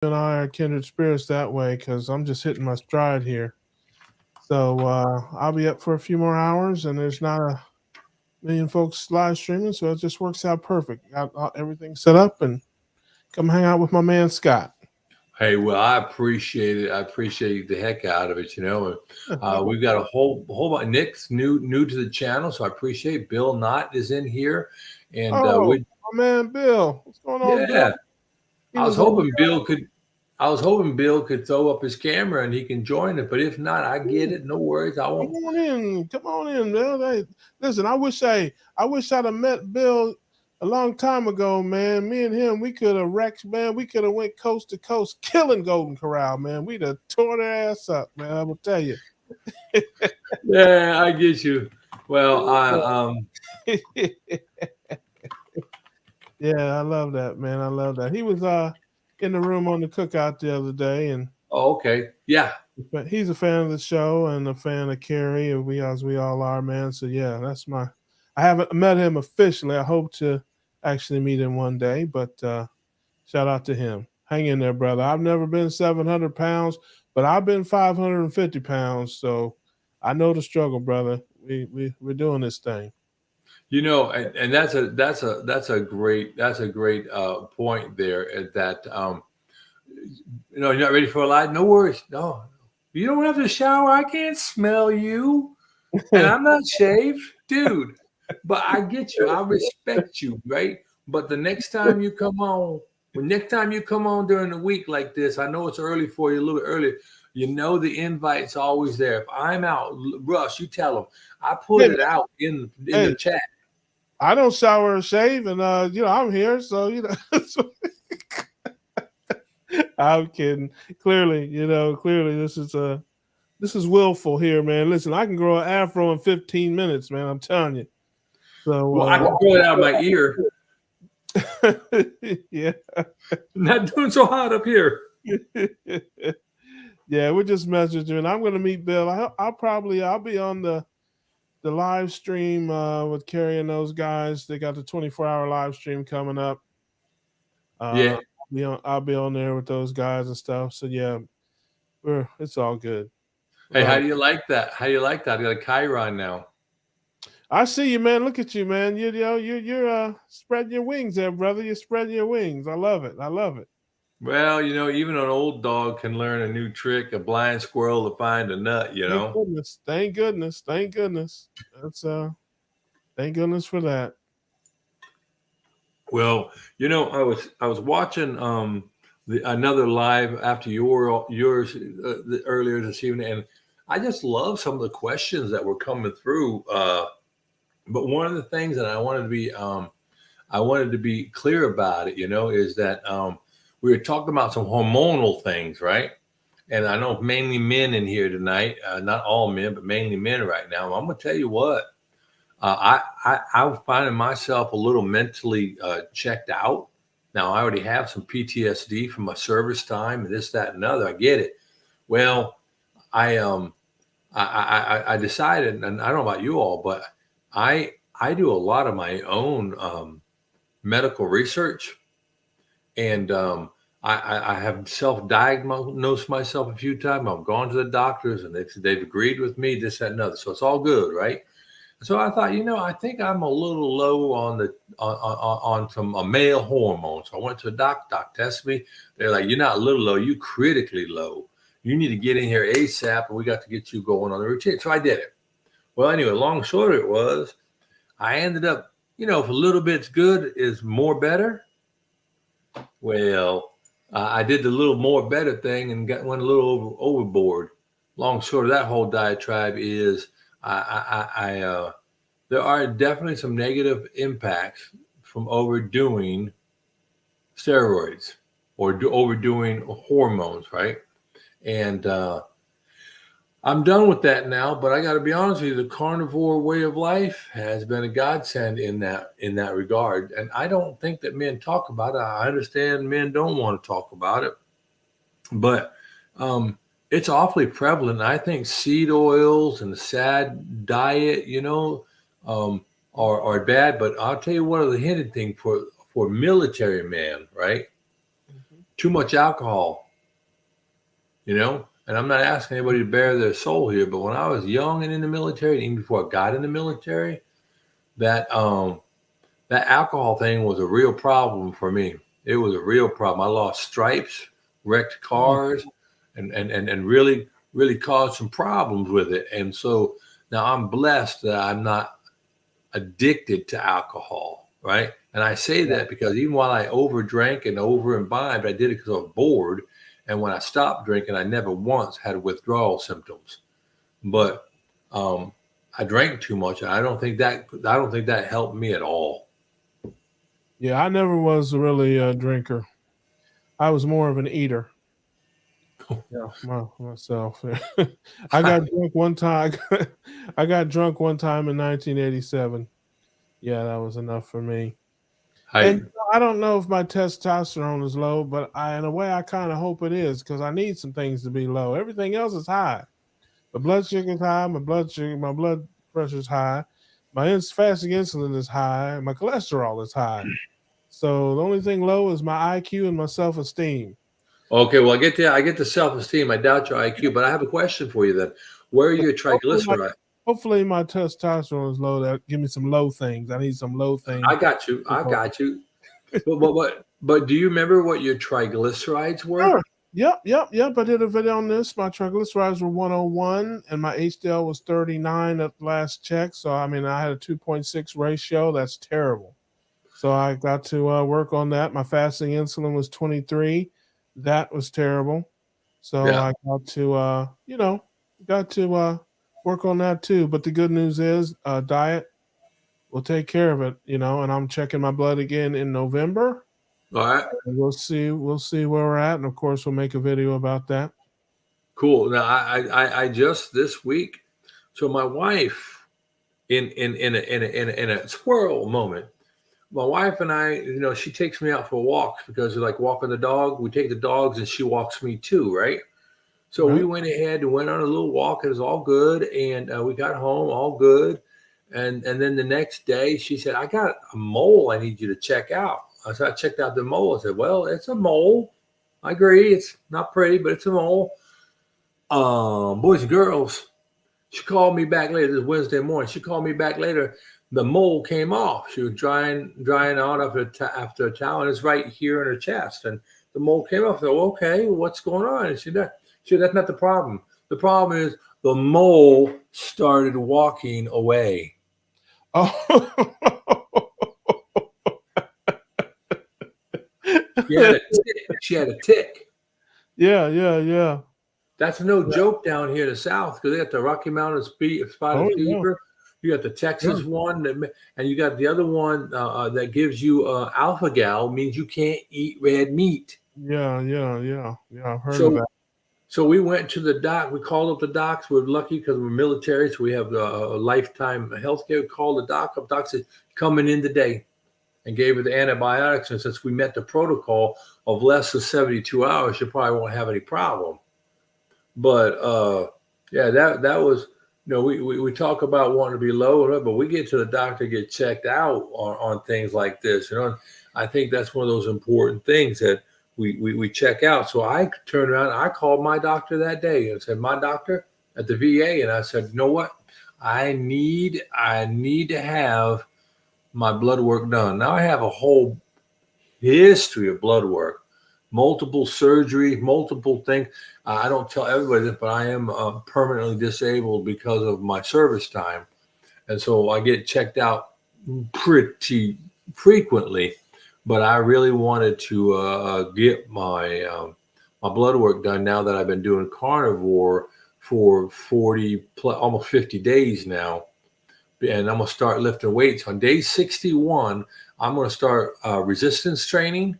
and I are kindred spirits that way because I'm just hitting my stride here. So I'll be up for a few more hours, and there's not a million folks live streaming, so it just works out perfect. Got everything set up, and come hang out with my man Scott. Hey, well, I appreciate it. I appreciate the heck out of it. We've got a whole bunch. Nick's new to the channel, so I appreciate. Bill Knott is in here, and Oh, we my man Bill, what's going on, Bill? yeah. He I was was on. hoping Bill could. I was hoping Bill could throw up his camera and he can join it, but if not, I get it. No worries. I Come won't. on in, come on in, Bill. Hey, listen, I wish I'd have met Bill a long time ago, man. Me and him, we could have wrecked, man. We could have went coast to coast, killing Golden Corral, man. We'd have tore their ass up, man. I will tell you. Yeah, I get you. Well, Yeah, I love that, man. I love that. He was in the room on the cookout the other day, and oh, okay, yeah. but he's a fan of the show and a fan of Carrie, and we all are, man. So yeah, that's my. I haven't met him officially. I hope to actually meet him one day, but shout out to him. Hang in there, brother. I've never been 700 pounds, but I've been 550 pounds, so I know the struggle, brother. We're doing this thing. And that's a great point there. That you're not ready for a lie. No worries. No, you don't have to shower. I can't smell you, and I'm not shaved, dude. But I get you. I respect you, right? But the next time you come on during the week like this, I know it's early for you, a little bit early. The invite's always there. If I'm out, Russ, you tell them. I put Hey, it out in the hey, chat. I don't shower or shave, and I'm here, so I'm kidding. Clearly, this is willful here, man. Listen, I can grow an afro in 15 minutes, man. I'm telling you. Well, I can grow it out of my ear. Yeah, Not doing so hot up here. yeah. We're just messaging. And I'm gonna meet Bill. I'll be on the live stream with Carrie and those guys. They got the 24-hour live stream coming up. Yeah. I'll be on there with those guys and stuff. So yeah, it's all good. Hey, Love how it. do you like that? How do you like that? I got a Chiron now. I see you, man. Look at you, man. You're spreading your wings there, brother. You're spreading your wings. I love it. I love it. Well, even an old dog can learn a new trick, a blind squirrel to find a nut, Thank goodness. Thank goodness. Thank goodness. That's thank goodness for that. Well, I was watching another live after yours earlier this evening, and I just love some of the questions that were coming through. But one of the things that I wanted to be clear about it, is that we were talking about some hormonal things, right? And I know mainly men in here tonight, not all men, but mainly men right now. I'm gonna tell you what, I'm finding myself a little mentally checked out. Now I already have some PTSD from my service time and this, that, and other. I get it. Well, I I decided, and I don't know about you all, but I do a lot of my own medical research, and I have self-diagnosed myself a few times. I've gone to the doctors, and they've agreed with me, this, that, and other. So it's all good, right? So I thought, I think I'm a little low on some male hormones. So I went to a doctor. Doc tested me. They're like, you're not a little low, you critically low. You need to get in here ASAP, and we got to get you going on the routine. So I did it. Well, anyway, long and short of it was, I ended up, if a little bit's good is more better. Well, I did the little more better thing and went a little overboard. Long and short of that whole diatribe is, there are definitely some negative impacts from overdoing steroids or overdoing hormones, right? And I'm done with that now. But I got to be honest with you, the carnivore way of life has been a godsend in that regard. And I don't think that men talk about it. I understand men don't want to talk about it, but it's awfully prevalent. I think seed oils and the sad diet, are bad. But I'll tell you one of the hidden thing for military man, right? Mhm. too much alcohol, you know. And I'm not asking anybody to bare their soul here, but when I was young and in the military, and even before I got in the military, that that alcohol thing was a real problem for me. It was a real problem. I lost stripes, wrecked cars, and really caused some problems with it. And so now I'm blessed that I'm not addicted to alcohol, right? And I say that because even while I overdrank and over imbibed, I did it because I was bored. And when I stopped drinking, I never once had withdrawal symptoms. But I drank too much. And I don't think that helped me at all. Yeah, I never was really a drinker. I was more of an eater. Yeah, myself. I got drunk one time. I got drunk one time in 1987. Yeah, that was enough for me. And I I don't know if my testosterone is low, but in a way, I kind of hope it is because I need some things to be low. Everything else is high. My blood sugar is high. My blood pressure is high. My fasting insulin is high. My cholesterol is high. So the only thing low is my IQ and my self esteem. Okay, well, I get the self-esteem. I doubt your IQ, but I have a question for you then. Where are your Hopefully, my, triglycerides? hopefully my testosterone is low. That give me some low things. I need some low things. I got you. I got you. But do you remember what your triglycerides were? Sure. Yep. I did a video on this. My triglycerides were 101 and my HDL was 39 at last check. So, I mean, I had a 2.6 ratio. That's terrible. So, I got to work on that. My fasting insulin was 23. That was terrible. So, Yeah. I got to, work on that too. But the good news is diet will take care of it, and I'm checking my blood again in November. All right. We'll see where we're at, and of course, we'll make a video about that. Cool. Now, I just this week. So my wife, in a squirrel moment, my wife and I, she takes me out for walks because like walking the dog. We take the dogs, and she walks me too, right? So we Right? went ahead and went on a little walk. It was all good, and we got home all good. And then the next day, she said, "I got a mole. I need you to check out." So I checked out the mole. I said, "Well, it's a mole. I agree. It's not pretty, but it's a mole." Boys and girls, she called me back later. This Wednesday morning. She called me back later. The mole came off. She was drying out after a towel, and it's right here in her chest. And the mole came off. I said, "Well, okay, what's going on?" And she said, "That's not the problem. The problem is the mole started walking away." Oh, She had a tick. yeah. That's no joke down here in the South because they got the Rocky Mountain spotted Oh, yeah. fever. You got the Texas Sure. one, and you got the other one that gives you alpha gal, means you can't eat red meat. Yeah. I've heard of So, that. so we went to the doc. We called up the docs. We're lucky because we're military, so we have a lifetime health care. We called the doc up. Doc said, "Coming in today," and gave her the antibiotics. And since we met the protocol of less than 72 hours, you probably won't have any problem. But yeah, that was, we talk about wanting to be low, but we get to the doctor, get checked out on things like this. I think that's one of those important things that we check out. So I turned around, I called my doctor that day and said, "My doctor at the VA," and I said, "You know what? I need to have my blood work done." Now I have a whole history of blood work, multiple surgeries, multiple things. I don't tell everybody this, but I am permanently disabled because of my service time. And so I get checked out pretty frequently. But I really wanted to get my blood work done now that I've been doing carnivore for 40 almost 50 days now. And I'm going to start lifting weights. On day 61, I'm going to start resistance training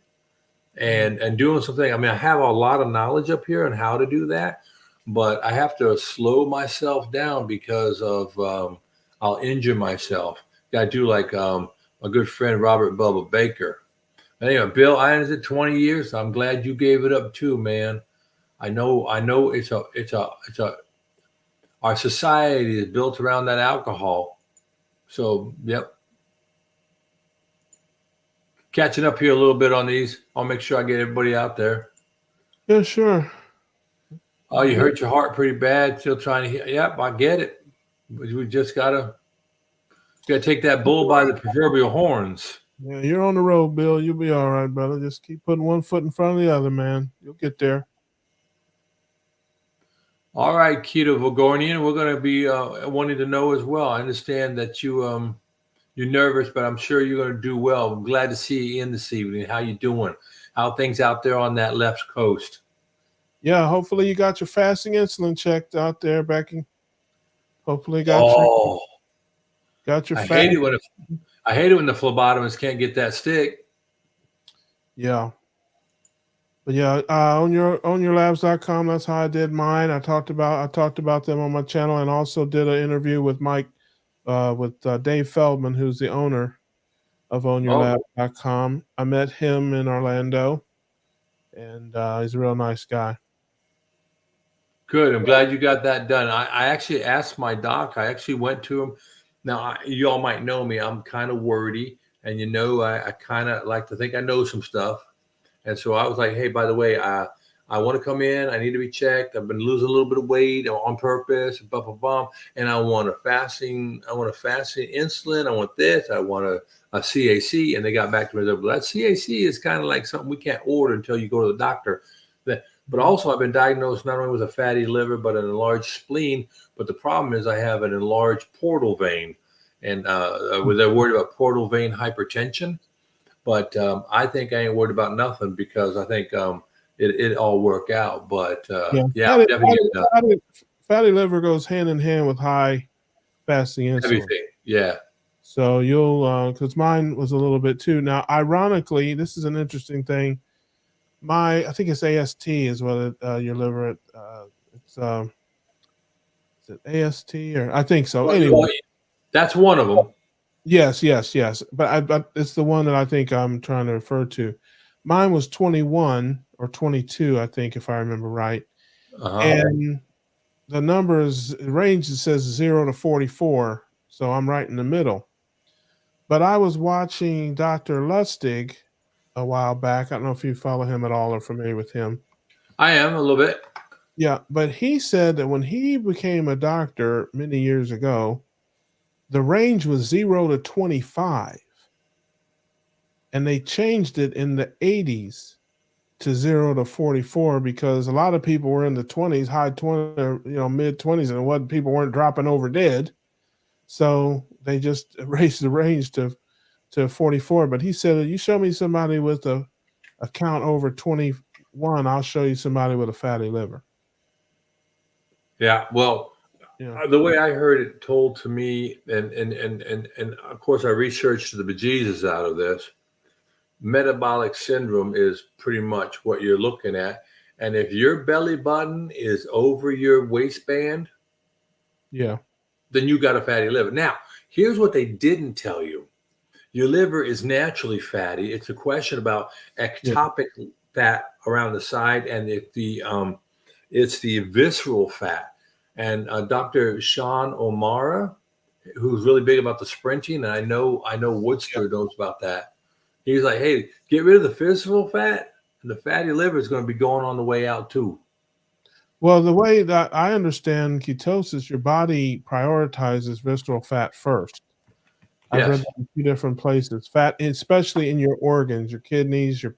and doing something. I mean, I have a lot of knowledge up here on how to do that, but I have to slow myself down because of I'll injure myself. Got to do like a good friend, Robert Bubba Baker. Anyway, Bill, I did 20 years. So I'm glad you gave it up too, man. I know our society is built around that alcohol. So, yep. Catching up here a little bit on these. I'll make sure I get everybody out there. Yeah, sure. Oh, you Good. hurt your heart pretty bad. Still trying to heal. Yep, I get it. We just gotta take that bull by the proverbial horns. Yeah, you're on the road, Bill. You'll be all right, brother. Just keep putting one foot in front of the other, man. You'll get there. All right, Keto Vagornian, we're going to be wanting to know as well. I understand that you're nervous, but I'm sure you're going to do well. I'm glad to see you in this evening. How you doing? How things out there on that left coast? Yeah, hopefully you got your fasting insulin checked out there, Becky. Hopefully Oh, got your I fat. hate it when I hate it when the phlebotomist can't get that stick. Yeah. But yeah, on yourlabs.com, that's how I did mine. I talked about them on my channel and also did an interview with Dave Feldman, who's the owner of Oh, onyourlabs.com. I met him in Orlando, and he's a real nice guy. good. I'm glad you got that done. I actually asked my doc. I actually went to him. Now, you all might know me. I'm kind of wordy, and I kind of like to think I know some stuff. And so I was like, hey, by the way, I want to come in. I need to be checked. I've been losing a little bit of weight on purpose, blah, blah, blah. And I want a fasting insulin. I want this. I want a CAC. And they got back to me. Well, that CAC is kind of like something we can't order until you go to the doctor. But also, I've been diagnosed not only with a fatty liver, but an enlarged spleen. But the problem is I have an enlarged portal vein. And they're worried about portal vein hypertension. But I think I ain't worried about nothing because I think it all work out. But Yeah, yeah, I'm definitely getting fatty liver goes hand in hand with high fasting insulin. everything. Yeah. So you'll, because mine was a little bit too. Now, ironically, this is an interesting thing. I think it's AST is what your liver. It's is it AST or I think so. Anyway, That's one of them. yes. But it's the one that I think I'm trying to refer to. Mine was 21 or 22, I think, if I remember right. Uh-huh. And the numbers range it says 0 to 44, so I'm right in the middle. But I was watching Dr. Lustig a while back. I don't know if you follow him at all or familiar with him. I am a little bit. Yeah, but he said that when he became a doctor many years ago, the range was 0 to 25. And they changed it in the 80s to 0 to 44 because a lot of people were in the 20s, high 20s, or, mid 20s, and people weren't dropping over dead. So they just raised the range to 44. But he said, you show me somebody with a count over 21, I'll show you somebody with a fatty liver. Yeah. Well, Yeah. the way I heard it told to me, and of course I researched the bejesus out of this. Metabolic syndrome is pretty much what you're looking at. And if your belly button is over your waistband, Yeah. then you got a fatty liver. Now, here's what they didn't tell you. Your liver is naturally fatty. It's a question about Yeah. ectopic fat around the side, and it's the visceral fat. And Dr. Sean O'Mara, who's really big about the sprinting, and I know Yeah. Woodster knows about that. He's like, hey, get rid of the visceral fat, and the fatty liver is going to be going on the way out too. Well, the way that I understand ketosis, your body prioritizes visceral fat first. I've read Yes. that in two different places. Fat, especially in your organs, your kidneys, your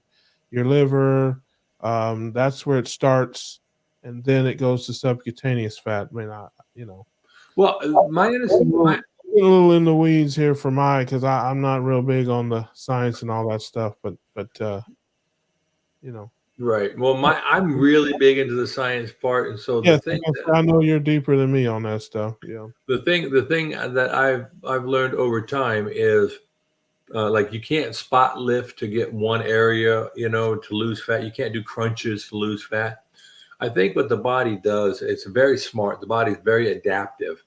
liver. That's where it starts, and then it goes to subcutaneous fat. I mean, Well, my I'm a little in the weeds here for mine because I'm not real big on the science and all that stuff. But you know, right. Well, I'm really big into the science part, and so yes, I know you're deeper than me on that stuff. Yeah, the thing that I've learned over time is like you can't spot lift to get one area, to lose fat. You can't do crunches to lose fat. I think what the body does, it's very smart. The body is very adaptive.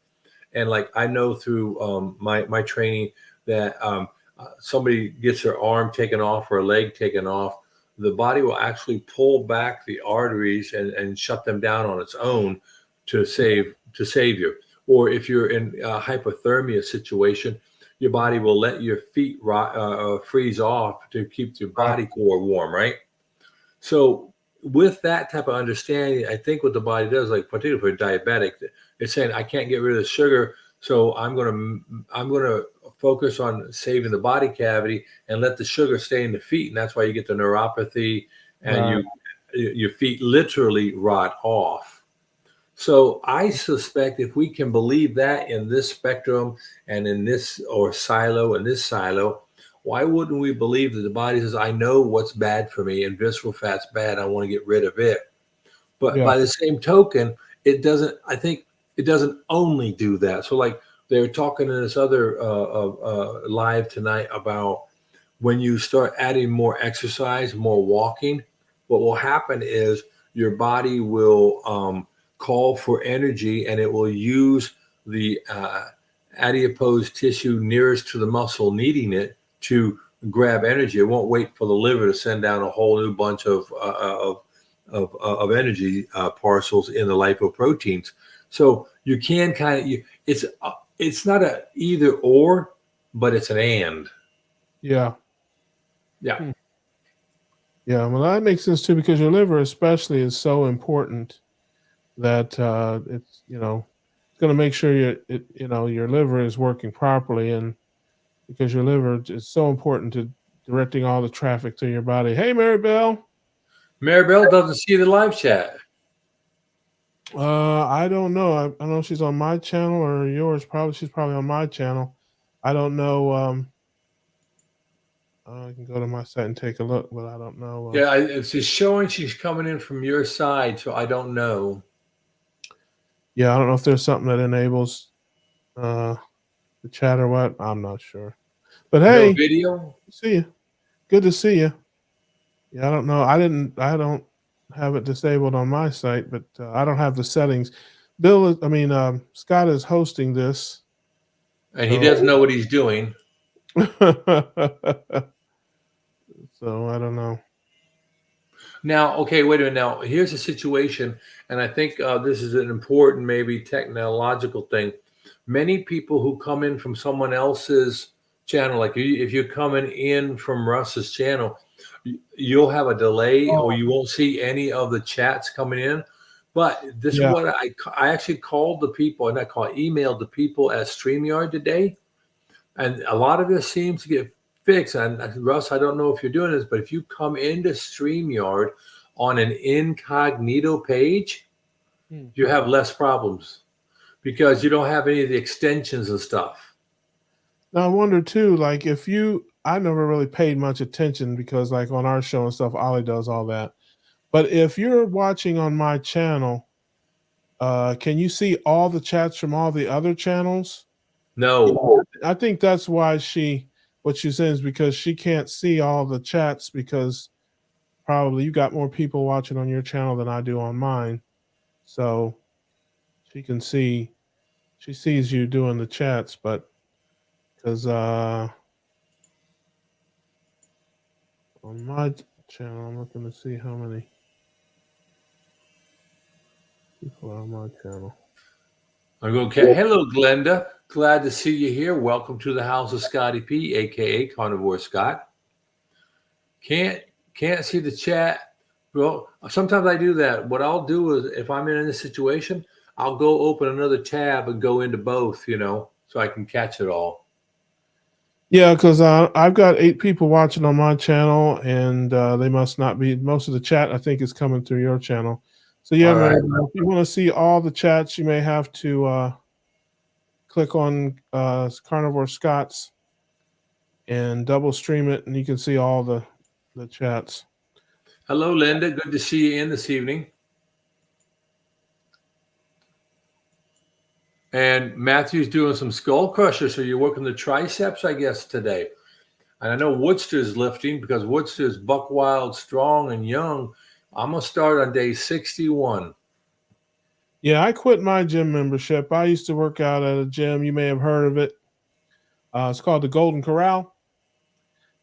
And like I know through my training that somebody gets their arm taken off or a leg taken off, the body will actually pull back the arteries and shut them down on its own to save you. Or if you're in a hypothermia situation, your body will let your feet freeze off to keep your right. body core warm, right? So with that type of understanding, I think what the body does, like particularly for a diabetic, it's saying I can't get rid of the sugar, so I'm gonna focus on saving the body cavity and let the sugar stay in the feet, and that's why you get the neuropathy, and Right. your feet literally rot off. So I suspect if we can believe that in this spectrum and in this or silo and this silo, why wouldn't we believe that the body says, I know what's bad for me and visceral fat's bad. I want to get rid of it. But Yeah. by the same token, it doesn't, I think it doesn't only do that. So like they were talking in this other live tonight about when you start adding more exercise, more walking, what will happen is your body will call for energy and it will use the adipose tissue nearest to the muscle needing it to grab energy. It won't wait for the liver to send down a whole new bunch of energy parcels in the lipoproteins. So you can kind of it's not a either or, but it's an and. Yeah. Yeah. Hmm. Yeah. Well, that makes sense too, because your liver, especially, is so important that it's it's going to make sure your liver is working properly, and because your liver is so important to directing all the traffic to your body. Hey, Mary Bell. Maribel doesn't see the live chat. I don't know. I don't know if she's on my channel or yours. Probably she's probably on my channel. I don't know. I can go to my site and take a look, but I don't know. Yeah, it's just showing she's coming in from your side, so I don't know. Yeah, I don't know if there's something that enables uh, the chat or what. I'm not sure. But No hey, video. see you. Good to see you. Yeah, I don't know. I don't have it disabled on my site, but I don't have the settings. Scott is hosting this, And he so doesn't know what he's doing. so I don't know. Now, okay, wait a minute. Now, here's a situation, and I think this is an important, maybe technological thing. Many people who come in from someone else's channel, like if you're coming in from Russ's channel, you'll have a delay or Oh, you won't see any of the chats coming in. But this is yeah, what I actually called the people, and emailed the people at StreamYard today. And a lot of this seems to get fixed. And Russ, I don't know if you're doing this, but if you come into StreamYard on an incognito page, hmm. you have less problems because you don't have any of the extensions and stuff. Now I wonder too, like if you, I never really paid much attention because like on our show and stuff, Ollie does all that. But if you're watching on my channel, can you see all the chats from all the other channels? Yeah, No, I think that's why what she's saying is because she can't see all the chats because probably you got more people watching on your channel than I do on mine. So she can see, she sees you doing the chats, but because on my channel, I'm looking to see how many people are on my channel. I'm going. Okay. Hello, Glenda. Glad to see you here. Welcome to the house of Scotty P, aka Carnivore Scott. Can't can't see the chat. Well, sometimes I do that. What I'll do is if I'm in this situation, I'll go open another tab and go into both, so I can catch it all. Yeah, because I've got 8 people watching on my channel, and they must not be. Most of the chat, I think, is coming through your channel. So yeah, All Mary, right. if you want to see all the chats, you may have to click on Carnivore Scott's and double stream it, and you can see all the chats. Hello, Linda. Good to see you in this evening. And Matthew's doing some skull crusher, so you're working the triceps, I guess, today. And I know Woodster's lifting because Woodster's buck wild, strong, and young. I'm gonna start on day 61. Yeah, I quit my gym membership. I used to work out at a gym. You may have heard of it. It's called the Golden Corral.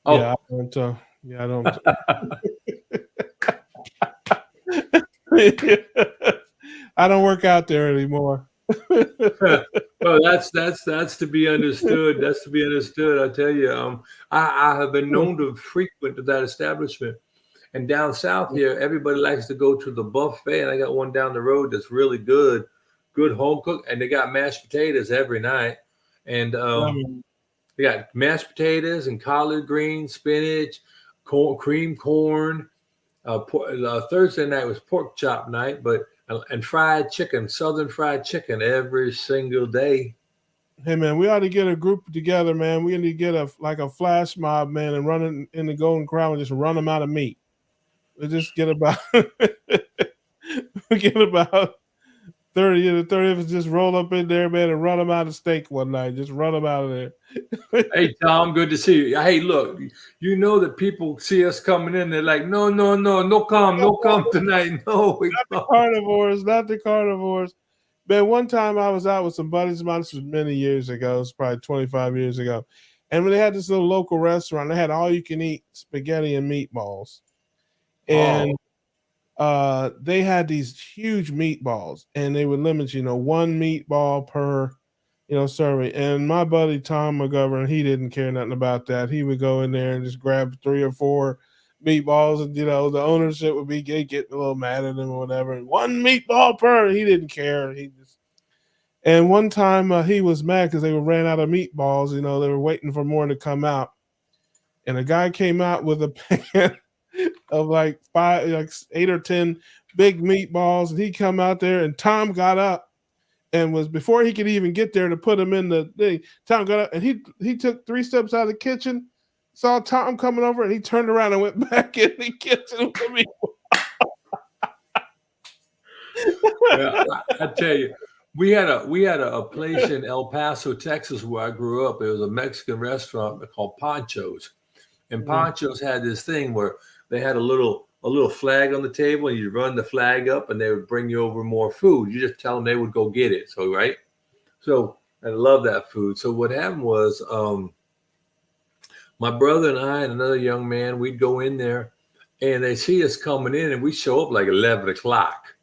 Yeah, Oh, I don't. Yeah, I don't. I don't work out there anymore. well, that's to be understood. That's to be understood. I tell you, I have been known to frequent that establishment, And down south here, everybody likes to go to the buffet, and I got one down the road that's really good, good home cook, and they got mashed potatoes every night, and they got mashed potatoes and collard greens, spinach, corn, cream corn. Thursday night was pork chop night, but and fried chicken, southern fried chicken every single day. Hey man, we ought to get a group together, man. We need to get a flash mob, man, and run in the Golden Corral and just run them out of meat. We just get about we get about 30 to 30 of us just roll up in there, man, and run them out of steak one night. Just run them out of there. Hey Tom, good to see you. Hey, look, you know that people see us coming in, they're like, no, no, no, no come tonight. No, we Not the come. carnivores, not the carnivores. Man, one time I was out with some buddies of mine. This was many years ago. It's probably 25 years ago. And when they had this little local restaurant, they had all you can eat spaghetti and meatballs. And they had these huge meatballs, and they would limit, one meatball per, serving. And my buddy Tom McGovern, he didn't care nothing about that. He would go in there and just grab 3 or 4 meatballs, and the ownership would be getting a little mad at him or whatever. And 1 meatball per, he didn't care. And one time he was mad because they ran out of meatballs. They were waiting for more to come out, and a guy came out with a pan of like 8 or 10 big meatballs, and he come out there, and Tom got up and was, before he could even get there to put them in the thing, Tom got up and he took 3 steps out of the kitchen, saw Tom coming over, and he turned around and went back in the kitchen with me. Yeah, I tell you, we had a place in El Paso, Texas, where I grew up. It was a Mexican restaurant called Pancho's, and Pancho's had this thing where they had a little flag on the table, and you run the flag up, and they would bring you over more food. You just tell them they would go get it. So right, so I love that food. So what happened was, my brother and I and another young man, we'd go in there, and they see us coming in, and we show up like 11 o'clock.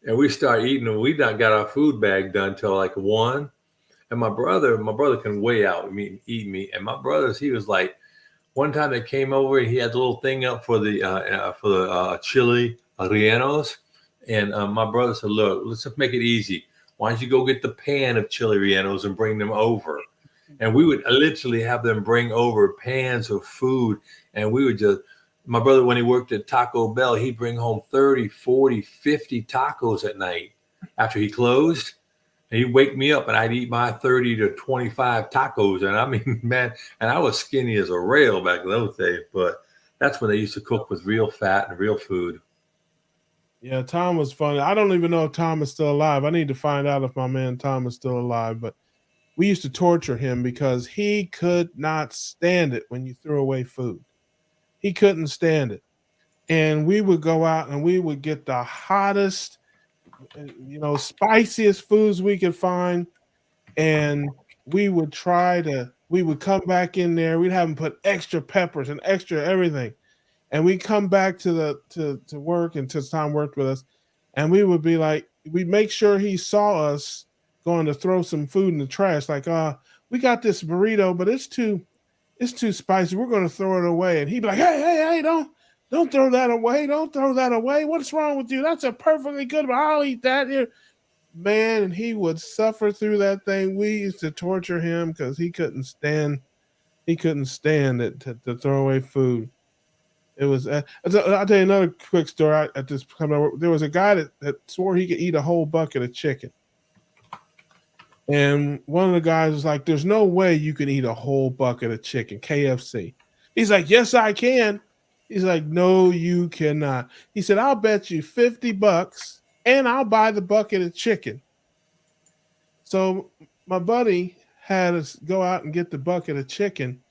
And we start eating, and we not got our food bag done till like 1. And my brother can weigh out eat meat. And my brother's, he was like, one time they came over, and he had the little thing up for the chili rellenos. And my brother said, look, let's just make it easy. Why don't you go get the pan of chili rellenos and bring them over? And we would literally have them bring over pans of food. And we would just, my brother, when he worked at Taco Bell, he'd bring home 30, 40, 50 tacos at night after he closed. And he'd wake me up, and I'd eat my 30 to 25 tacos. And I mean, man, and I was skinny as a rail back in those days. But that's when they used to cook with real fat and real food. Yeah, Tom was funny. I don't even know if Tom is still alive. I need to find out if my man Tom is still alive. But we used to torture him because he could not stand it when you threw away food. He couldn't stand it. And we would go out and we would get the hottest, spiciest foods we could find. And we would come back in there. We'd have him put extra peppers and extra everything. And we'd come back to work, and Tom worked with us. And we would be like, we'd make sure he saw us going to throw some food in the trash. Like, we got this burrito, but it's too spicy. We're going to throw it away. And he'd be like, hey, don't throw that away. Don't throw that away. What's wrong with you? That's a perfectly good one. I'll eat that here. Man, and he would suffer through that thing. We used to torture him because he couldn't stand it to throw away food. It was, I'll tell you another quick story. There was a guy that swore he could eat a whole bucket of chicken. And one of the guys was like, there's no way you can eat a whole bucket of chicken, KFC. He's like, yes, I can. He's like, no, you cannot. He said, I'll bet you $50 and I'll buy the bucket of chicken. So my buddy had us go out and get the bucket of chicken.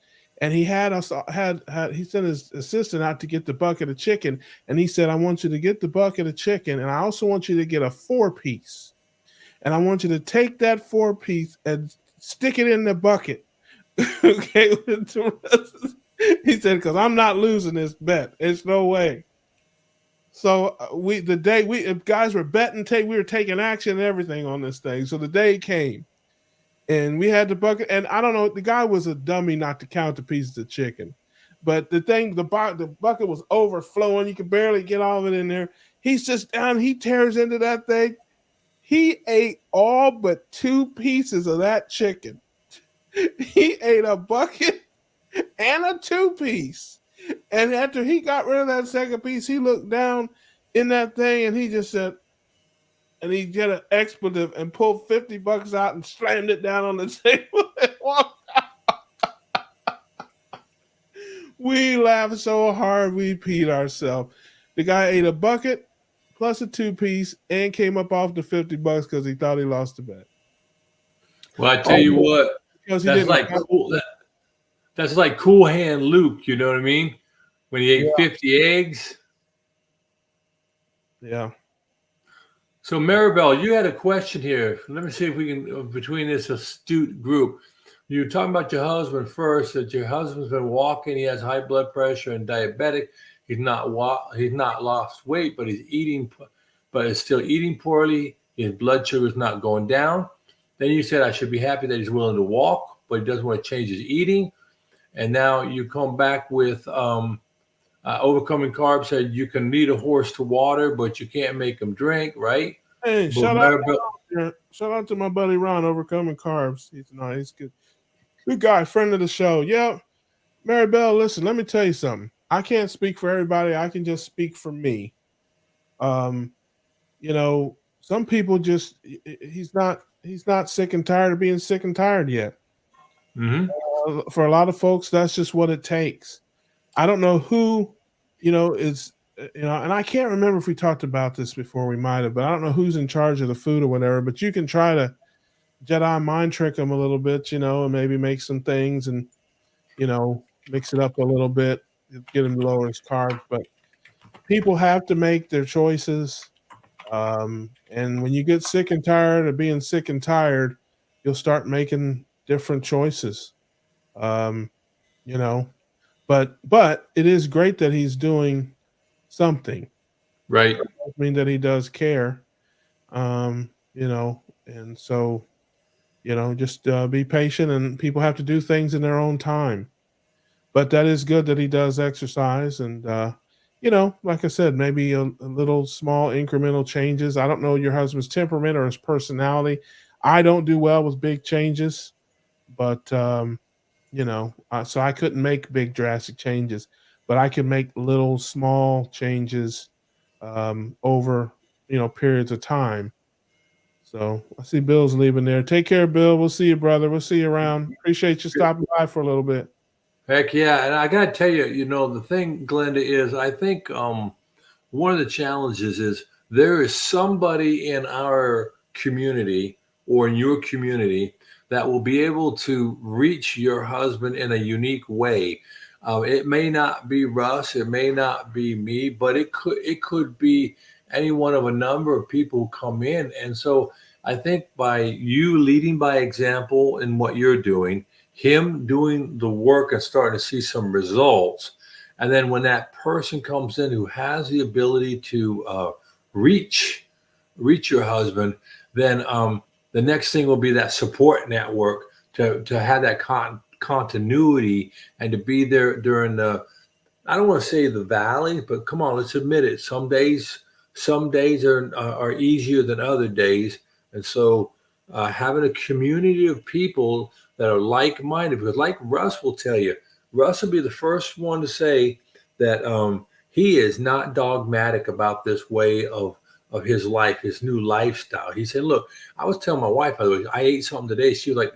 And he he sent his assistant out to get the bucket of chicken. And he said, I want you to get the bucket of chicken. And I also want you to get a 4-piece. And I want you to take that 4-piece and stick it in the bucket. Okay. He said, because I'm not losing this bet. There's no way. So guys were betting, we were taking action and everything on this thing. So the day came, and we had the bucket. And I don't know, the guy was a dummy not to count the pieces of chicken. But the bucket was overflowing. You could barely get all of it in there. He's just down. He tears into that thing. He ate all but 2 pieces of that chicken. He ate a bucket and a 2 piece. And after he got rid of that second piece, he looked down in that thing and he just said, and he did an expletive and pulled $50 out and slammed it down on the table and walked. We laughed so hard we peed ourselves. The guy ate a bucket plus a 2 piece and came up off the $50 because he thought he lost the bet. Well, I tell All you what, because he that's didn't. like cool. That's like Cool Hand Luke. You know what I mean? When he ate Yeah. 50 eggs. Yeah. So Maribel, you had a question here. Let me see if we can, between this astute group, you were talking about your husband first. That your husband's been walking. He has high blood pressure and diabetic. He's not lost weight, but he's eating, but is still eating poorly. His blood sugar is not going down. Then you said I should be happy that he's willing to walk, but he doesn't want to change his eating. And now you come back with overcoming carbs. Said you can lead a horse to water, but you can't make him drink, right? Hey, But shout Maribel, out to my buddy Ron, overcoming carbs. He's good. Good guy, friend of the show. Yeah. Maribel, listen, let me tell you something. I can't speak for everybody. I can just speak for me. Um, some people just he's not sick and tired of being sick and tired yet. mm-hmm. For a lot of folks, that's just what it takes. I don't know who, is and I can't remember if we talked about this before. We might have, but I don't know who's in charge of the food or whatever. But you can try to Jedi mind trick them a little bit, and maybe make some things and mix it up a little bit, get him to lower his carbs. But people have to make their choices. And when you get sick and tired of being sick and tired, you'll start making different choices. Um, you know, but it is great that he's doing something. Right. I mean that he does care. And so just be patient, and people have to do things in their own time. But that is good that he does exercise, and like I said, maybe a little small incremental changes. I don't know your husband's temperament or his personality. I don't do well with big changes, but so I couldn't make big drastic changes, but I can make little small changes over periods of time. So I see Bill's leaving there. Take care, Bill. We'll see you, brother. We'll see you around. Appreciate you stopping by for a little bit. Heck yeah. And I got to tell you, the thing, Glenda, is I think one of the challenges is there is somebody in our community or in your community that will be able to reach your husband in a unique way. It may not be Russ, it may not be me, but it could be any one of a number of people who come in. And so I think by you leading by example in what you're doing, him doing the work and starting to see some results, and then when that person comes in who has the ability to reach your husband, then the next thing will be that support network to have that continuity and to be there during the, I don't want to say the valley, but come on, let's admit it. Some days are easier than other days. And so having a community of people that are like-minded, because like Russ will tell you, Russ will be the first one to say that he is not dogmatic about this way of his life, his new lifestyle. He said, look, I was telling my wife, by the way, I ate something today. She was like,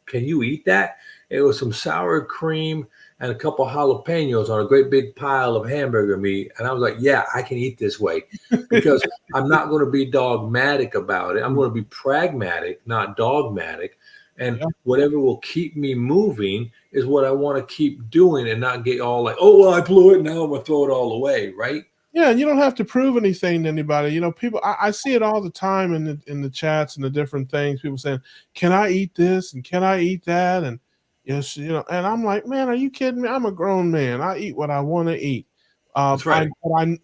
can you eat that? It was some sour cream and a couple of jalapenos on a great big pile of hamburger meat. And I was like, yeah, I can eat this way because I'm not going to be dogmatic about it. I'm going to be pragmatic, not dogmatic. And whatever will keep me moving is what I want to keep doing and not get all like, oh, well, I blew it. Now I'm going to throw it all away. Right. Yeah, and you don't have to prove anything to anybody. People, I see it all the time in the chats and the different things. People saying, "Can I eat this?" and "Can I eat that?" and yes, and I'm like, man, are you kidding me? I'm a grown man. I eat what I want to eat. That's right.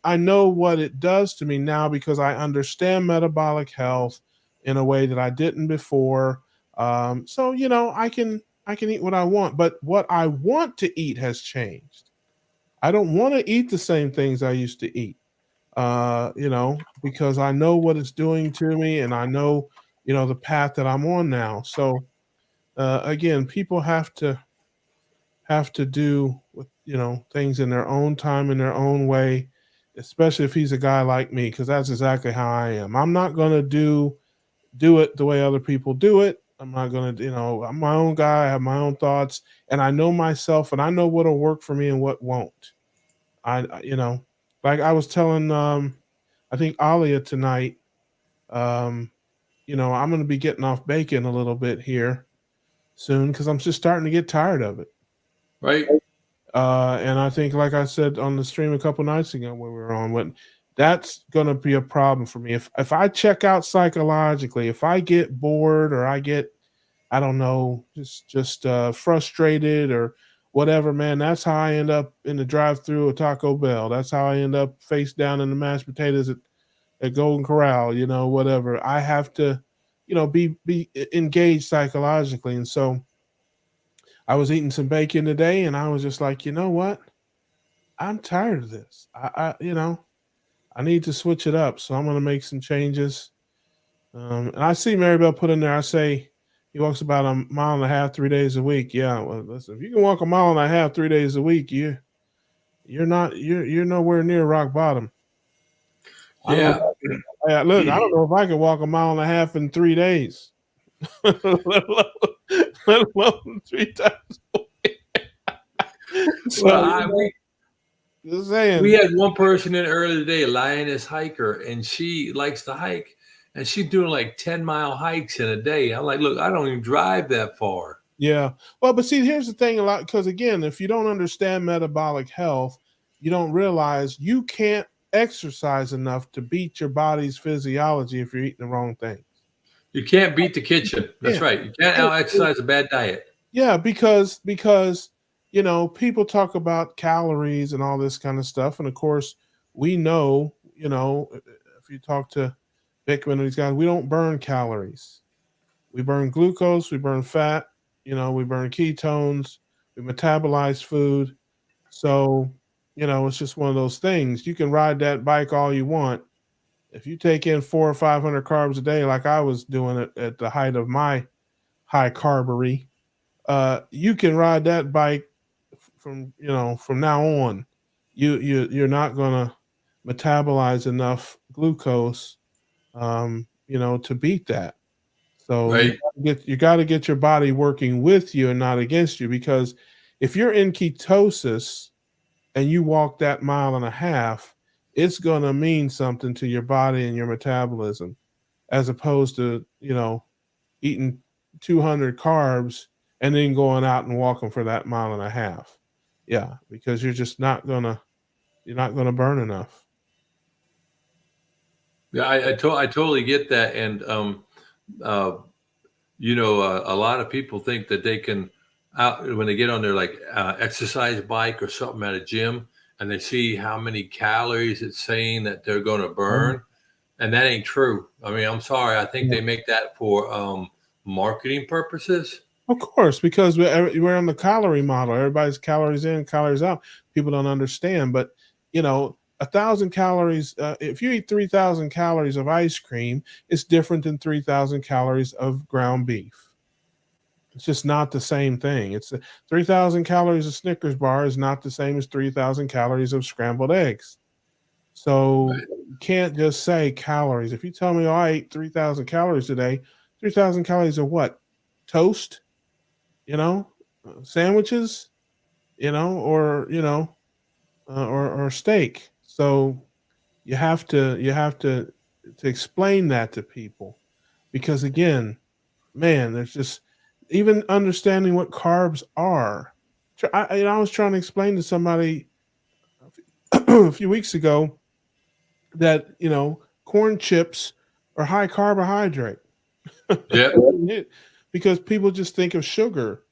I know what it does to me now because I understand metabolic health in a way that I didn't before. So I can eat what I want, but what I want to eat has changed. I don't want to eat the same things I used to eat. Because I know what it's doing to me, and I know, the path that I'm on now. So again, people have to do with things in their own time, in their own way, especially if he's a guy like me, because that's exactly how I am. I'm not gonna do it the way other people do it. I'm not gonna, I'm my own guy. I have my own thoughts, and I know myself, and I know what'll work for me and what won't. Like I was telling, I think Alia tonight. Um, I'm gonna be getting off bacon a little bit here soon because I'm just starting to get tired of it. Right? And I think, like I said on the stream a couple nights ago when we were on, when that's going to be a problem for me. If I check out psychologically, if I get bored or I get, I don't know, just frustrated or whatever, man, that's how I end up in the drive-through of Taco Bell. That's how I end up face down in the mashed potatoes at Golden Corral. Whatever. I have to, be engaged psychologically, and so I was eating some bacon today, and I was just like, you know what? I'm tired of this. I need to switch it up. So I'm going to make some changes. And I see Maribel put in there. I say he walks about a mile and a half, 3 days a week. Yeah. Well, listen, if you can walk a mile and a half, 3 days a week, you're nowhere near rock bottom. I don't. Yeah. Look, I don't know if I can walk a mile and a half in 3 days, let alone, let alone 3 times. So Well, just we saying. had one person in earlier today, Lioness Hiker, and she likes to hike, and she's doing like 10-mile hikes in a day. I'm like, look, I don't even drive that far. Yeah. Well, but see, here's the thing a lot, because again, if you don't understand metabolic health, you don't realize you can't exercise enough to beat your body's physiology if you're eating the wrong thing. You can't beat the kitchen. That's Yeah. right. You can't out exercise a bad diet. Yeah, because people talk about calories and all this kind of stuff, and of course, we know, if you talk to Bickman and these guys, we don't burn calories. We burn glucose, we burn fat, we burn ketones, we metabolize food. So, it's just one of those things. You can ride that bike all you want. If you take in 400 or 500 carbs a day, like I was doing it at the height of my high carbery, you can ride that bike from now on. You're not gonna metabolize enough glucose, to beat that. So Right? you got to get your body working with you and not against you, because if you're in ketosis and you walk that mile and a half, it's going to mean something to your body and your metabolism, as opposed to eating 200 carbs and then going out and walking for that mile and a half. Yeah, because you're not gonna burn enough. Yeah, I totally get that. And uh, a lot of people think that they can out when they get on their like exercise bike or something at a gym, and they see how many calories it's saying that they're going to Oh, burn, and that ain't true. I mean, I'm sorry. I think yeah. they make that for marketing purposes. Of course, because we're on the calorie model. Everybody's calories in, calories out. People don't understand, but 1,000 calories. If you eat 3,000 calories of ice cream, it's different than 3,000 calories of ground beef. It's just not the same thing. It's 3,000 calories of Snickers bar is not the same as 3,000 calories of scrambled eggs. So you can't just say calories. If you tell me, oh, I ate 3,000 calories today, 3,000 calories of what? Toast, sandwiches, or or steak. So you have to explain that to people, because again, man, there's just even understanding what carbs are. I was trying to explain to somebody a few weeks ago that corn chips are high carbohydrate. Yep. Because people just think of sugar,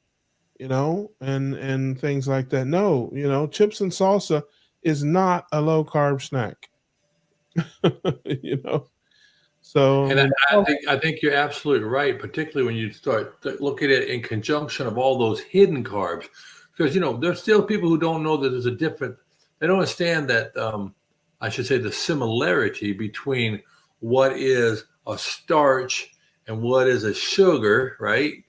and things like that. No, chips and salsa is not a low carb snack. you know. So I And mean, I think you're absolutely right, particularly when you start looking at it in conjunction of all those hidden carbs, because there's still people who don't know that there's a different They don't understand that, I should say, the similarity between what is a starch and what is a sugar, right?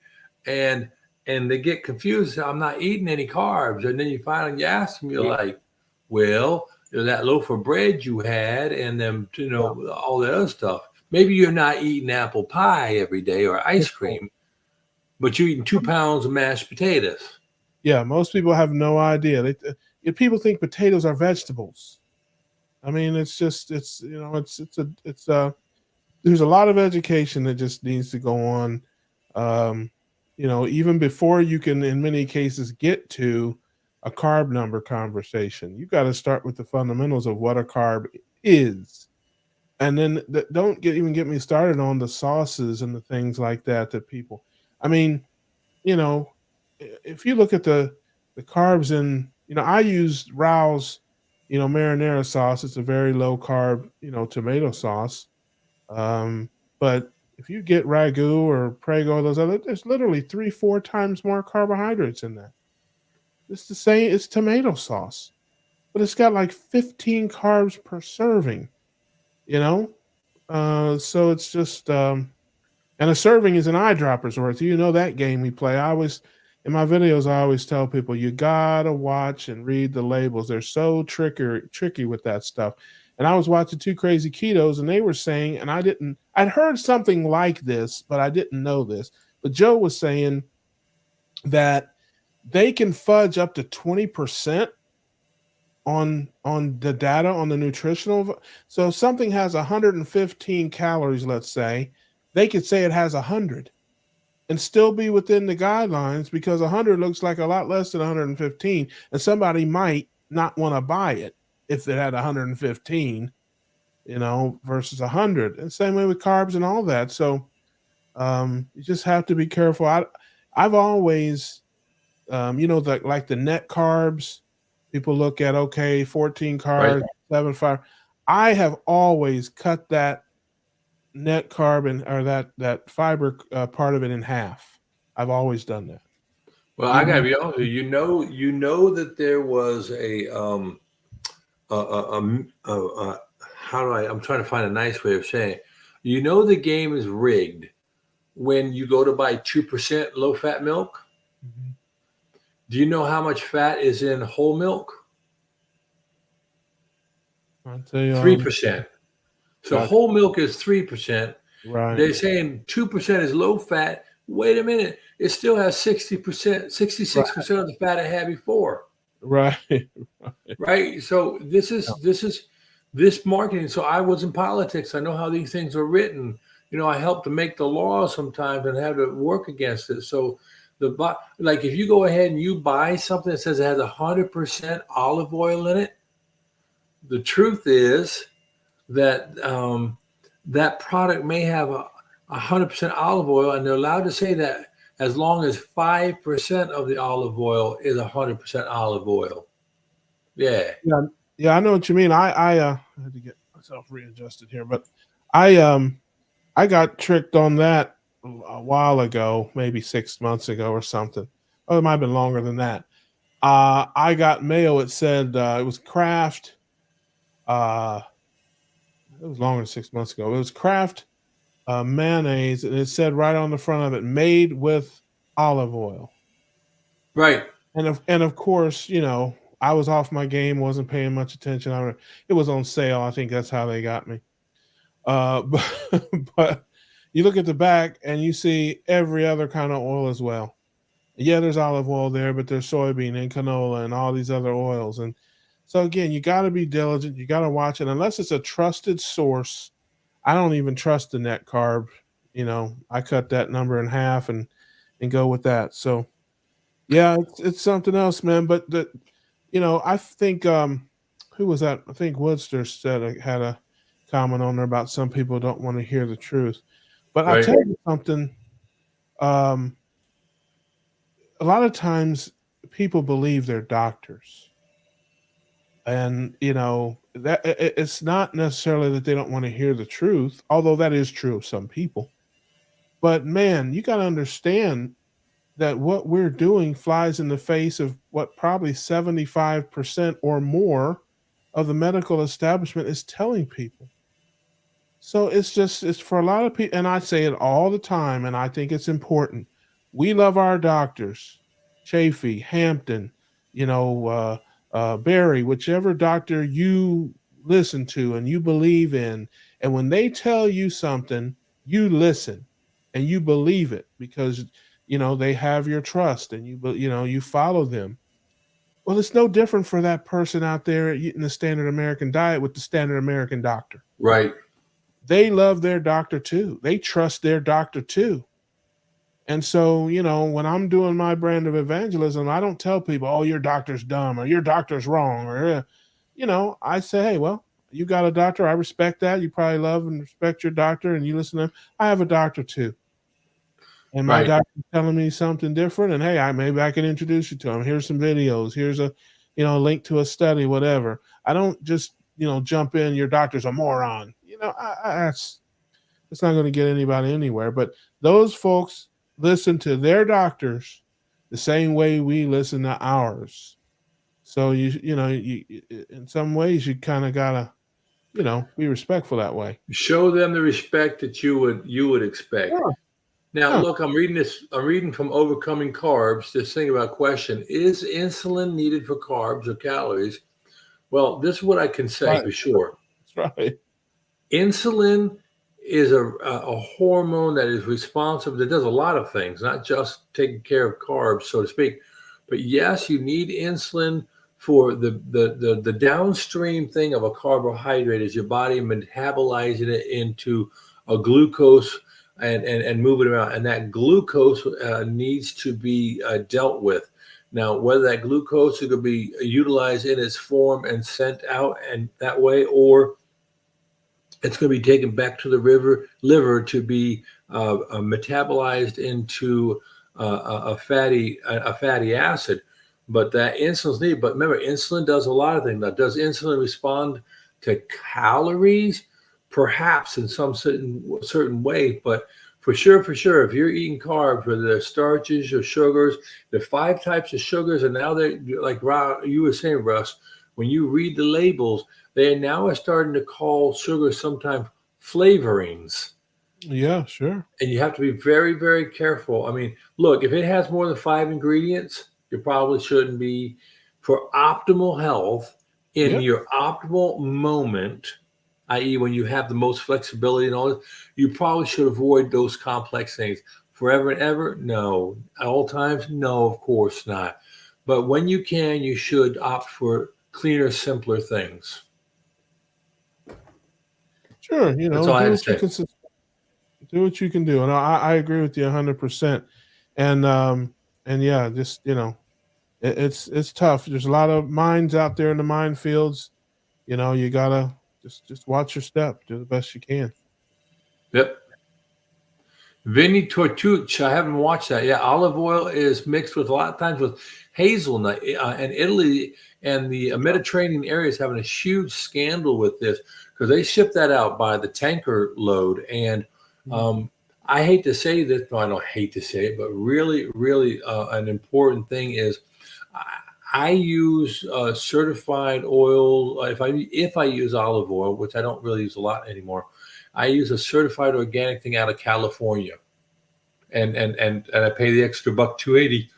And and they get confused. I'm not eating any carbs, and then you finally ask them, you're Yeah. like, well, that loaf of bread you had, and then Yeah. all that other stuff. Maybe you're not eating apple pie every day or ice cream, but you're eating 2 pounds of mashed potatoes. Yeah, most people have no idea. People think potatoes are vegetables. I mean, it's just it's there's a lot of education that just needs to go on. Um, even before you can, in many cases, get to a carb number conversation, you got to start with the fundamentals of what a carb is, and then don't even get me started on the sauces and the things like that that people. I mean, you know, if you look at the carbs in, I use Rao's, marinara sauce. It's a very low carb, tomato sauce. Um, but if you get ragu or prego, those other, there's literally 3, 4 times more carbohydrates in that. It's the same. It's tomato sauce, but it's got like 15 carbs per serving. You know, so it's just and a serving is an eyedropper's worth. You know that game we play. I always in my videos I always tell people you gotta watch and read the labels. They're so tricky with that stuff. And I was watching Two Crazy Ketos and they were saying, and I'd heard something like this, but I didn't know this. But Joe was saying that they can fudge up to 20% on the data on the nutritional. So if something has 115 calories, let's say, they could say it has 100 and still be within the guidelines because 100 looks like a lot less than 115, and somebody might not want to buy it if it had 115, versus 100. And same way with carbs and all that. So you just have to be careful. I've always, like the net carbs, people look at, okay, 14 Right. carbs, 7 5. I have always cut that net carb and or that fiber part of it in half. I've always done that. Well, I gotta Even be honest with you. You know that there was how do I? I'm trying to find a nice way of saying it. You know the game is rigged when you go to buy 2% low fat milk. Mhm. Do you know how much fat is in whole milk? I'll tell you, 3%. So got whole milk is 3%. right, They're saying 2% is low fat. Wait a minute. It still has 60%, right, 66% of the fat it had before. right, Right. So this marketing. So I was in politics. I know how these things are written. I helped to make the law sometimes and have to work against it. So like if you go ahead and you buy something that says it has 100% olive oil in it, the truth is that that product may have 100% olive oil, and they're allowed to say that as long as 5% of the olive oil is 100% olive oil. Yeah. yeah, yeah. I know what you mean. I had to get myself readjusted here, but I got tricked on that a while ago, maybe 6 months ago or something. Oh, it might have been longer than that. I got mail. It said it was Kraft. Uh, it was longer than 6 months ago. It was Kraft mayonnaise, and it said right on the front of it, "Made with olive oil." Right. And of course, I was off my game, wasn't paying much attention. It was on sale. I think that's how they got me. But, but you look at the back and you see every other kind of oil as well. Yeah, there's olive oil there, but there's soybean and canola and all these other oils. And so again, you got to be diligent. You got to watch it unless it's a trusted source. I don't even trust the net carb. I cut that number in half and go with that. So yeah, it's something else, man. But I think who was that? I think Woodster said had a comment on there about some people don't want to hear the truth. But I'll Right. tell you something. Um, a lot of times people believe they're doctors, and that it's not necessarily that they don't want to hear the truth, although that is true of some people. But man, you got to understand that what we're doing flies in the face of what probably 75% or more of the medical establishment is telling people. So it's for a lot of people, and I say it all the time, and I think it's important. We love our doctors, Chafee, Hampton, Barry, whichever doctor you listen to and you believe in. And when they tell you something, you listen and you believe it because they have your trust and you follow them. Well, it's no different for that person out there eating the standard American diet with the standard American doctor. Right. They love their doctor too. They trust their doctor too. And so, when I'm doing my brand of evangelism, I don't tell people, oh, your doctor's dumb or your doctor's wrong. I say, hey, well, you got a doctor. I respect that. You probably love and respect your doctor and you listen to them. I have a doctor too. And my Right. doctor's telling me something different. And hey, maybe I can introduce you to him. Here's some videos. Here's a, link to a study, whatever. I don't just, jump in. Your doctor's a moron. It's not going to get anybody anywhere. But those folks listen to their doctors the same way we listen to ours. So you in some ways you kind of gotta be respectful that way. Show them the respect that you would expect. Yeah, Now, yeah, look, I'm reading this. I'm reading from Overcoming Carbs. This thing about question: is insulin needed for carbs or calories? Well, this is what I can say right. for sure. That's right. Insulin is a hormone that is responsible, that does a lot of things, not just taking care of carbs, so to speak. But yes, you need insulin for the downstream thing of a carbohydrate is your body metabolizing it into a glucose and move it around. And that glucose needs to be dealt with. Now, whether that glucose is going to be utilized in its form and sent out and that way, or it's going to be taken back to the liver to be metabolized into a fatty acid. But that insulin's needed. But remember, insulin does a lot of things. Now, does insulin respond to calories? Perhaps in some certain way, but for sure, if you're eating carbs, whether they're starches or sugars, there are 5 types of sugars, and now they're like you were saying, Russ. When you read the labels, they now are starting to call sugar sometimes flavorings. Yeah, sure. And you have to be very, very careful. I mean, look, if it has more than 5 ingredients, you probably shouldn't be. For optimal health in Yeah, your optimal moment, i.e., when you have the most flexibility and all this, you probably should avoid those complex things. Forever and ever, no. At all times, no, of course not. But when you can, you should opt for cleaner, simpler things. sure. That's all I Do had to what you say. can do what you can do, and I agree with you 100%. And yeah, just it's tough. There's a lot of mines out there in the minefields. You gotta just watch your step. Do the best you can. Yep. Vinny Tortucci, I haven't watched that. Yeah, olive oil is mixed with a lot of times with hazelnut. And Italy and the Mediterranean area is having a huge scandal with this because they ship that out by the tanker load. And I hate to say this, no, I don't hate to say it, but really, really an important thing is I use certified oil. If I use olive oil, which I don't really use a lot anymore, I use a certified organic thing out of California, and I pay the extra $1.280.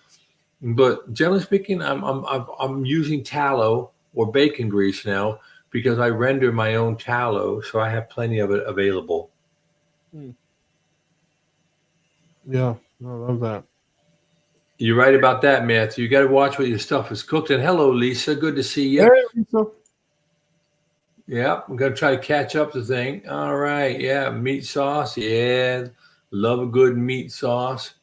But generally speaking, I'm using tallow or bacon grease now because I render my own tallow, so I have plenty of it available. Mm. Yeah, I love that. You're right about that, Matthew. You got to watch what your stuff is cooked. And hello, Lisa. Good to see Hey, you. Lisa. Yeah, I'm gonna try to catch up the thing. All right, yeah, meat sauce. Yeah, love a good meat sauce.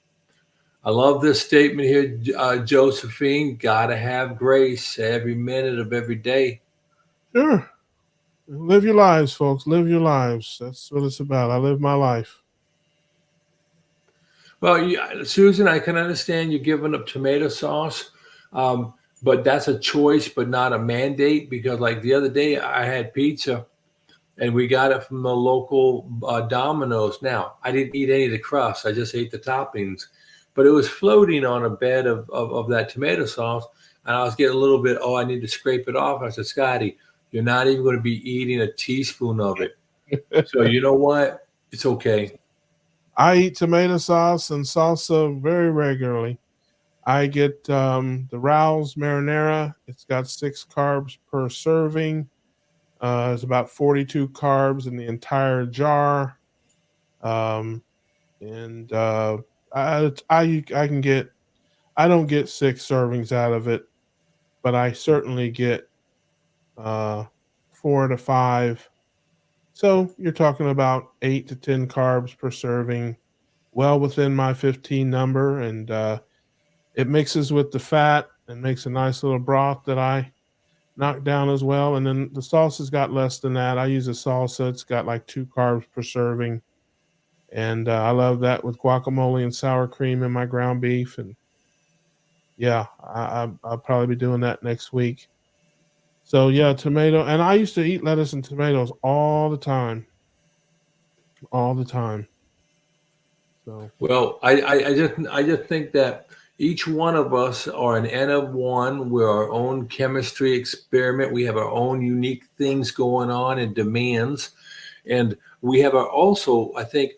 I love this statement here, Josephine. Gotta have grace every minute of every day. Sure. Live your lives, folks. Live your lives. That's what it's about. I live my life. Well, yeah, Susan, I can understand you giving up tomato sauce, but that's a choice, but not a mandate. Because like the other day, I had pizza and we got it from the local Domino's. Now, I didn't eat any of the crust; I just ate the toppings. but it was floating on a bed of that tomato sauce. And I was getting a little bit, oh, I need to scrape it off. I said, Scotty, you're not even going to be eating a teaspoon of it. So you know what? It's okay. I eat tomato sauce and salsa very regularly. I get the Rouse marinara. It's got 6 carbs per serving. It's about 42 carbs in the entire jar. Um, and I can get, I don't get 6 servings out of it, but I certainly get uh 4 to 5. So you're talking about 8 to 10 carbs per serving, well within my 15 number, and it mixes with the fat and makes a nice little broth that I knock down as well. And then the salsa's got less than that. I use a salsa; it's got like 2 carbs per serving, and I love that with guacamole and sour cream in my ground beef. And yeah, I'll probably be doing that next week. So yeah, tomato, and I used to eat lettuce and tomatoes all the time. So Well, I just think that each one of us are an N of one. We're our own chemistry experiment. We have our own unique things going on and demands, and we have our also. I think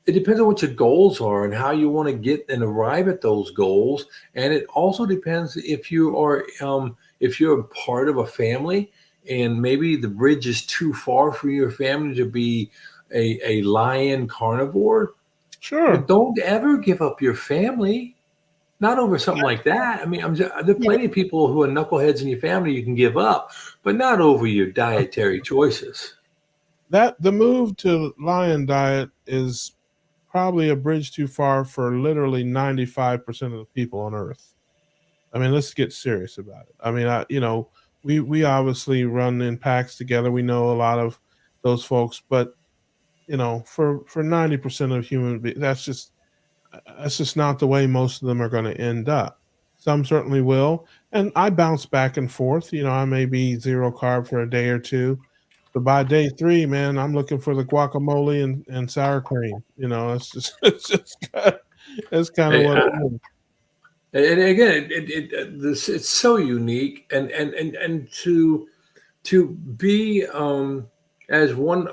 it depends on what your goals are and how you want to get and arrive at those goals, and it also depends if you're a part of a family and maybe the bridge is too far for your family to be a lion carnivore. Well, sure. don't ever give up your family. Not over something like that. I mean, there are Yeah. plenty of people who are knuckleheads in your family you can give up, but not over your dietary choices. That the move to lion diet is probably a bridge too far for literally 95% of the people on earth. I mean, let's get serious about it. I mean, we obviously run in packs together. We know a lot of those folks, but for 90% of human beings, that's just not the way most of them are going to end up. Some certainly will, and I bounce back and forth. I may be 0 carb for a day or two, but by day 3, man, I'm looking for the guacamole and sour cream. It's just it's kind of Hey, what it is. and again, this it's so unique, and to be as one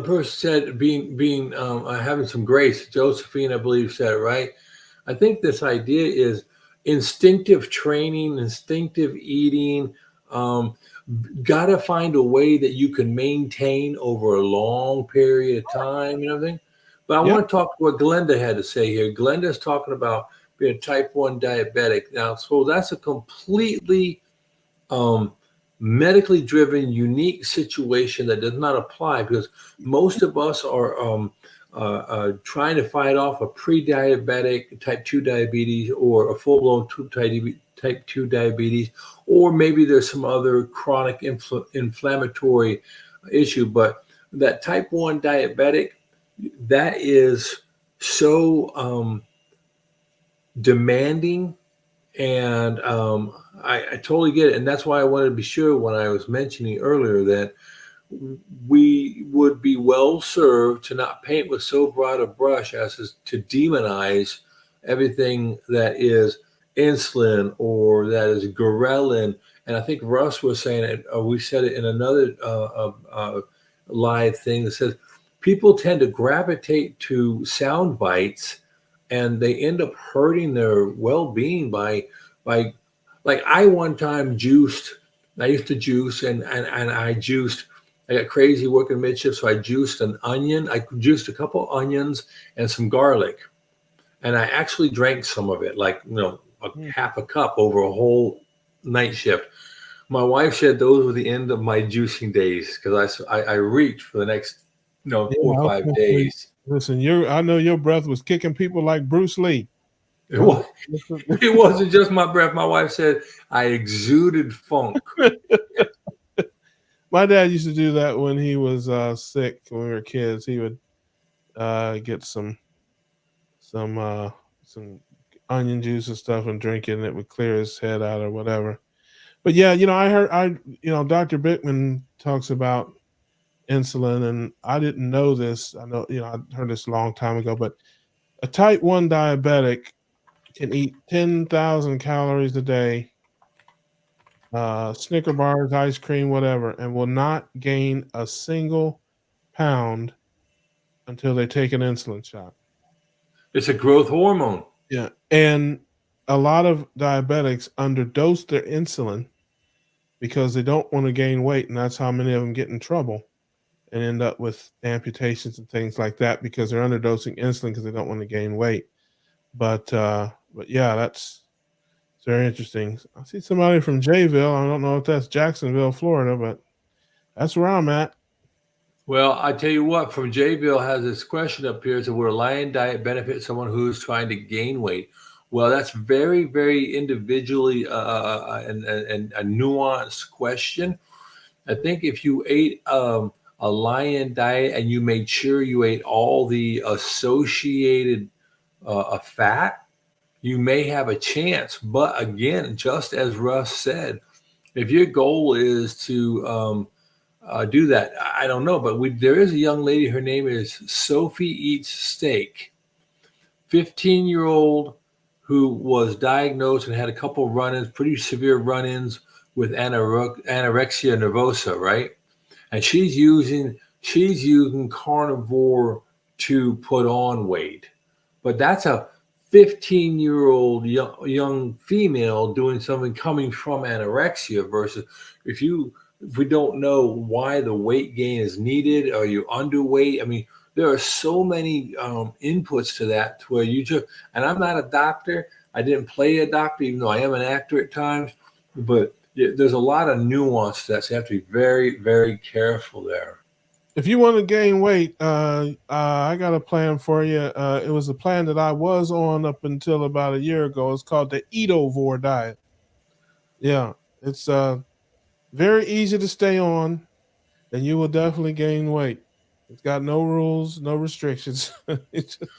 person said, being having some grace. Josephine, I believe, said it right. I think this idea is instinctive training, instinctive eating. Um, Got to find a way that you can maintain over a long period of time, thing. But I Yep. want to talk what Glenda had to say here. Glenda's talking about being a type 1 diabetic. Now, so that's a completely um, medically driven, unique situation that does not apply because most of us are trying to fight off a pre-diabetic type 2 diabetes or a full-blown type 2 diabetes, or maybe there's some other chronic inflammatory issue. But that type 1 diabetic, that is so demanding, and I totally get it. And that's why I wanted to be sure when I was mentioning earlier that we would be well served to not paint with so broad a brush as to demonize everything that is insulin or that is ghrelin. And I think Russ was saying it, or we said it in another live thing that says people tend to gravitate to sound bites and they end up hurting their well-being by like I one time juiced. I used to juice and I juiced. I got crazy working mid shift, so I juiced an onion. I juiced a couple onions and some garlic, and I actually drank some of it, like a Mm. half a cup over a whole night shift. My wife said those were the end of my juicing days because I reached for the next Yeah, 4 or 5 days. listen, I know your breath was kicking people like Bruce Lee. It Don't was it wasn't just my breath. My wife said I exuded funk. My dad used to do that when he was sick when we were kids. He would get some some onion juice and stuff and drink it, and it would clear his head out or whatever. But yeah, Dr. Bickman talks about insulin, and I didn't know this. I know I heard this a long time ago, but A type 1 diabetic can eat 10,000 calories a day, Snicker bars, ice cream, whatever, and will not gain a single pound until they take an insulin shot. It's a growth hormone. Yeah. And a lot of diabetics underdose their insulin because they don't want to gain weight. And that's how many of them get in trouble and end up with amputations and things like that because they're underdosing insulin because they don't want to gain weight. But yeah, that's it's very interesting. I see somebody from Jayville. I don't know if that's Jacksonville, Florida, but that's where I'm at. Well, I tell you what, from Jayville has this question up here. So, would a lion diet benefit someone who's trying to gain weight? Well, that's very, very individually and a nuanced question. I think if you ate a lion diet and you made sure you ate all the associated fat, you may have a chance. But again, just as Russ said, if your goal is to do that, I don't know. But there is a young lady, her name is Sophie Eats Steak, 15-year-old who was diagnosed and had a couple run-ins, pretty severe run-ins with anorexia nervosa, right? And she's using carnivore to put on weight. But that's a 15-year-old young female doing something coming from anorexia versus if we don't know why the weight gain is needed or you're underweight. I mean, there are so many inputs to that to where you just, and I'm not a doctor. I didn't play a doctor, even though I am an actor at times, but there's a lot of nuance to that. So you have to be very, very careful there. If you want to gain weight, I got a plan for you. It was a plan that I was on up until about a year ago. It's called the Eatovore diet. Yeah, it's very easy to stay on, and you will definitely gain weight. It's got no rules, no restrictions. It's just,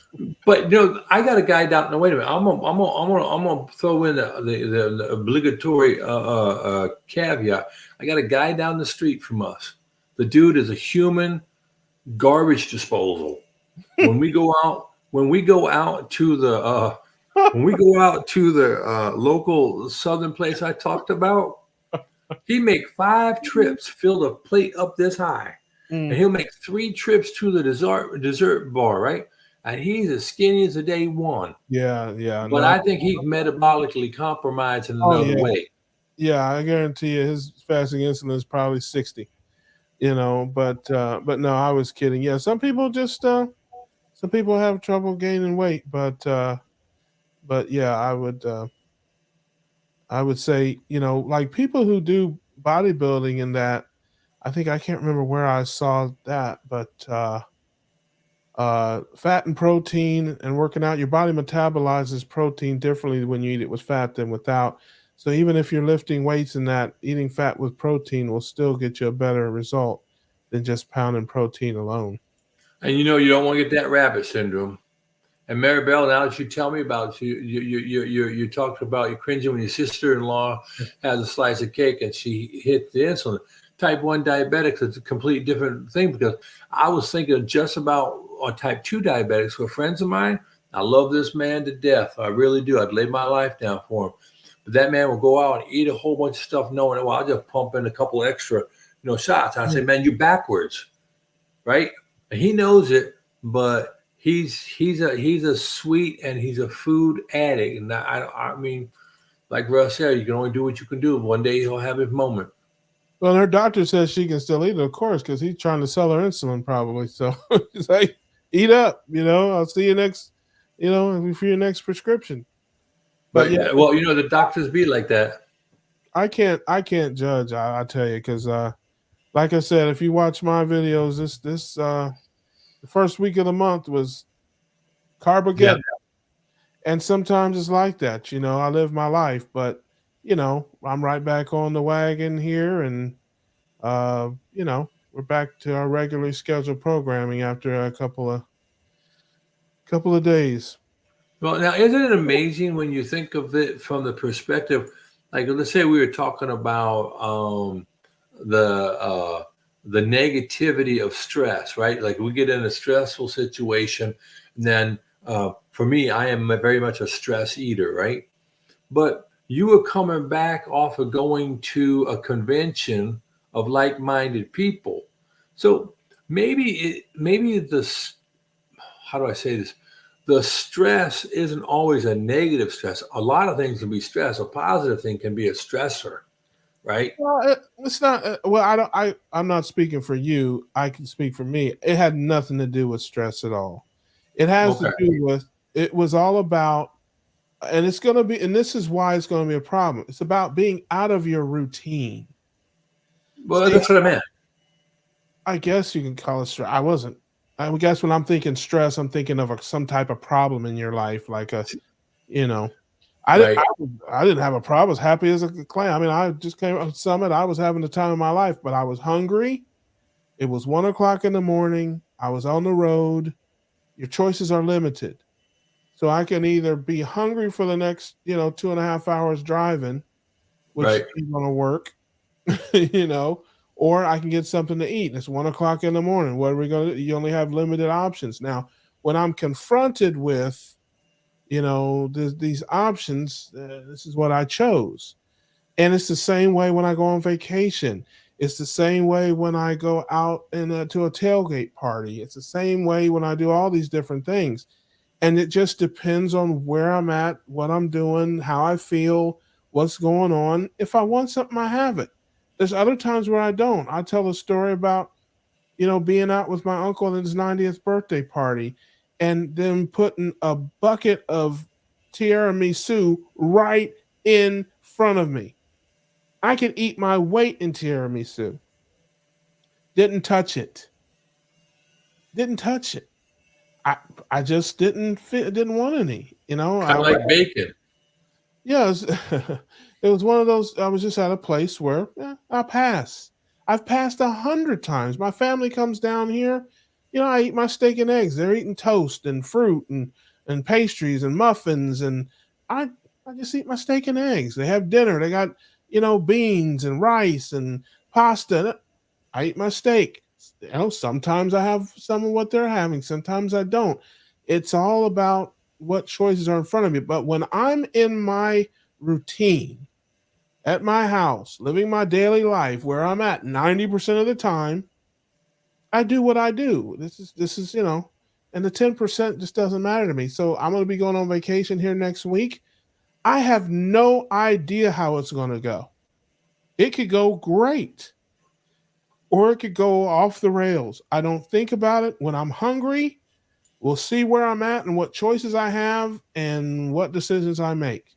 But I got a guy down. No, wait a minute. I'm gonna throw in the obligatory caveat. I got a guy down the street from us. The dude is a human garbage disposal. When we go out, to the local southern place I talked about, he make 5 trips, fill a plate up this high, and he'll make 3 trips to the dessert bar, right? And he's as skinny as a day one. yeah. But No. I think he's metabolically compromised in Oh another yeah, way. yeah. I guarantee you, his fasting insulin is probably 60. But no, I was kidding. Yeah, some people have trouble gaining weight, but yeah, I would say, like people who do bodybuilding and that, I think I can't remember where I saw that, but fat and protein and working out, your body metabolizes protein differently when you eat it with fat than without. So even if you're lifting weights and that, eating fat with protein will still get you a better result than just pounding protein alone. And you don't want to get that rabbit syndrome. And Maribel, now that you tell me about it, you talked about you cringing when your sister-in-law has a slice of cake and she hit the insulin. Type 1 diabetics is a completely different thing because I was thinking just about type 2 diabetics who are friends of mine. I love this man to death. I really do. I'd lay my life down for him. But that man will go out and eat a whole bunch of stuff knowing, well, I'll just pump in a couple extra, shots. I say, man, you're backwards, right? And he knows it, but he's a sweet and he's a food addict. And I mean, like Russ said, you can only do what you can do. One day he'll have his moment. Well, her doctor says she can still eat it, of course, because he's trying to sell her insulin probably. So he's like, eat up, I'll see you next, for your next prescription. But yeah, But well, the doctors be like that. I can't judge. I tell you, because like I said, if you watch my videos, this the first week of the month was Yeah. Carbogeddon, and sometimes it's like that. I live my life, but I'm right back on the wagon here, and we're back to our regularly scheduled programming after a couple of days. Well, now isn't it amazing when you think of it from the perspective, like let's say we were talking about the uh, the negativity of stress, right? Like we get in a stressful situation, and then For me, I am very much a stress eater, right? But you were coming back off of going to a convention of like-minded people. So maybe this, how do I say this? The stress isn't always a negative stress. A lot of things can be stress. A positive thing can be a stressor, right? Well, it's not. Well, I don't. I'm not speaking for you. I can speak for me. It had nothing to do with stress at all. It has to Okay. do with. It was all about, and it's going to be, and this is why it's going to be a problem. It's about being out of your routine. Well, See, that's what I meant. I guess you can call it stress. I wasn't. I would guess when I'm thinking stress, I'm thinking of some type of problem in your life, like a, you know, I didn't. Right, I didn't have a problem. I was happy as a clam. I mean, I just came from Summit. I was having the time of my life, but I was hungry. It was 1 o'clock in the morning. I was on the road. Your choices are limited. So I can either be hungry for the next, 2.5 hours driving, which right. ain't gonna work, you know, or I can get something to eat. It's 1 o'clock in the morning. What are we gonna do? You only have limited options. Now, when I'm confronted with, these options, this is what I chose. And it's the same way when I go on vacation. It's the same way when I go out to a tailgate party. It's the same way when I do all these different things. And it just depends on where I'm at, what I'm doing, how I feel, what's going on. If I want something, I have it. There's other times where I don't. I tell a story about, being out with my uncle at his 90th birthday party and then putting a bucket of tiramisu right in front of me. I could eat my weight in tiramisu. Didn't touch it. Didn't touch it. I I just didn't want any. Kind of like bacon. Yeah, it was one of those. I was just at a place where I'll pass. I've passed 100 times. My family comes down here. I eat my steak and eggs. They're eating toast and fruit and pastries and muffins, and I I just eat my steak and eggs. They have dinner. They got beans and rice and pasta. I eat my steak. Sometimes I have some of what they're having. Sometimes I don't. It's all about what choices are in front of me. But when I'm in my routine at my house, living my daily life where I'm at 90% of the time, I do what I do. This is, and the 10% just doesn't matter to me. So I'm going to be going on vacation here next week. I have no idea how it's going to go. It could go great or it could go off the rails. I don't think about it. When I'm hungry, we'll see where I'm at and what choices I have and what decisions I make.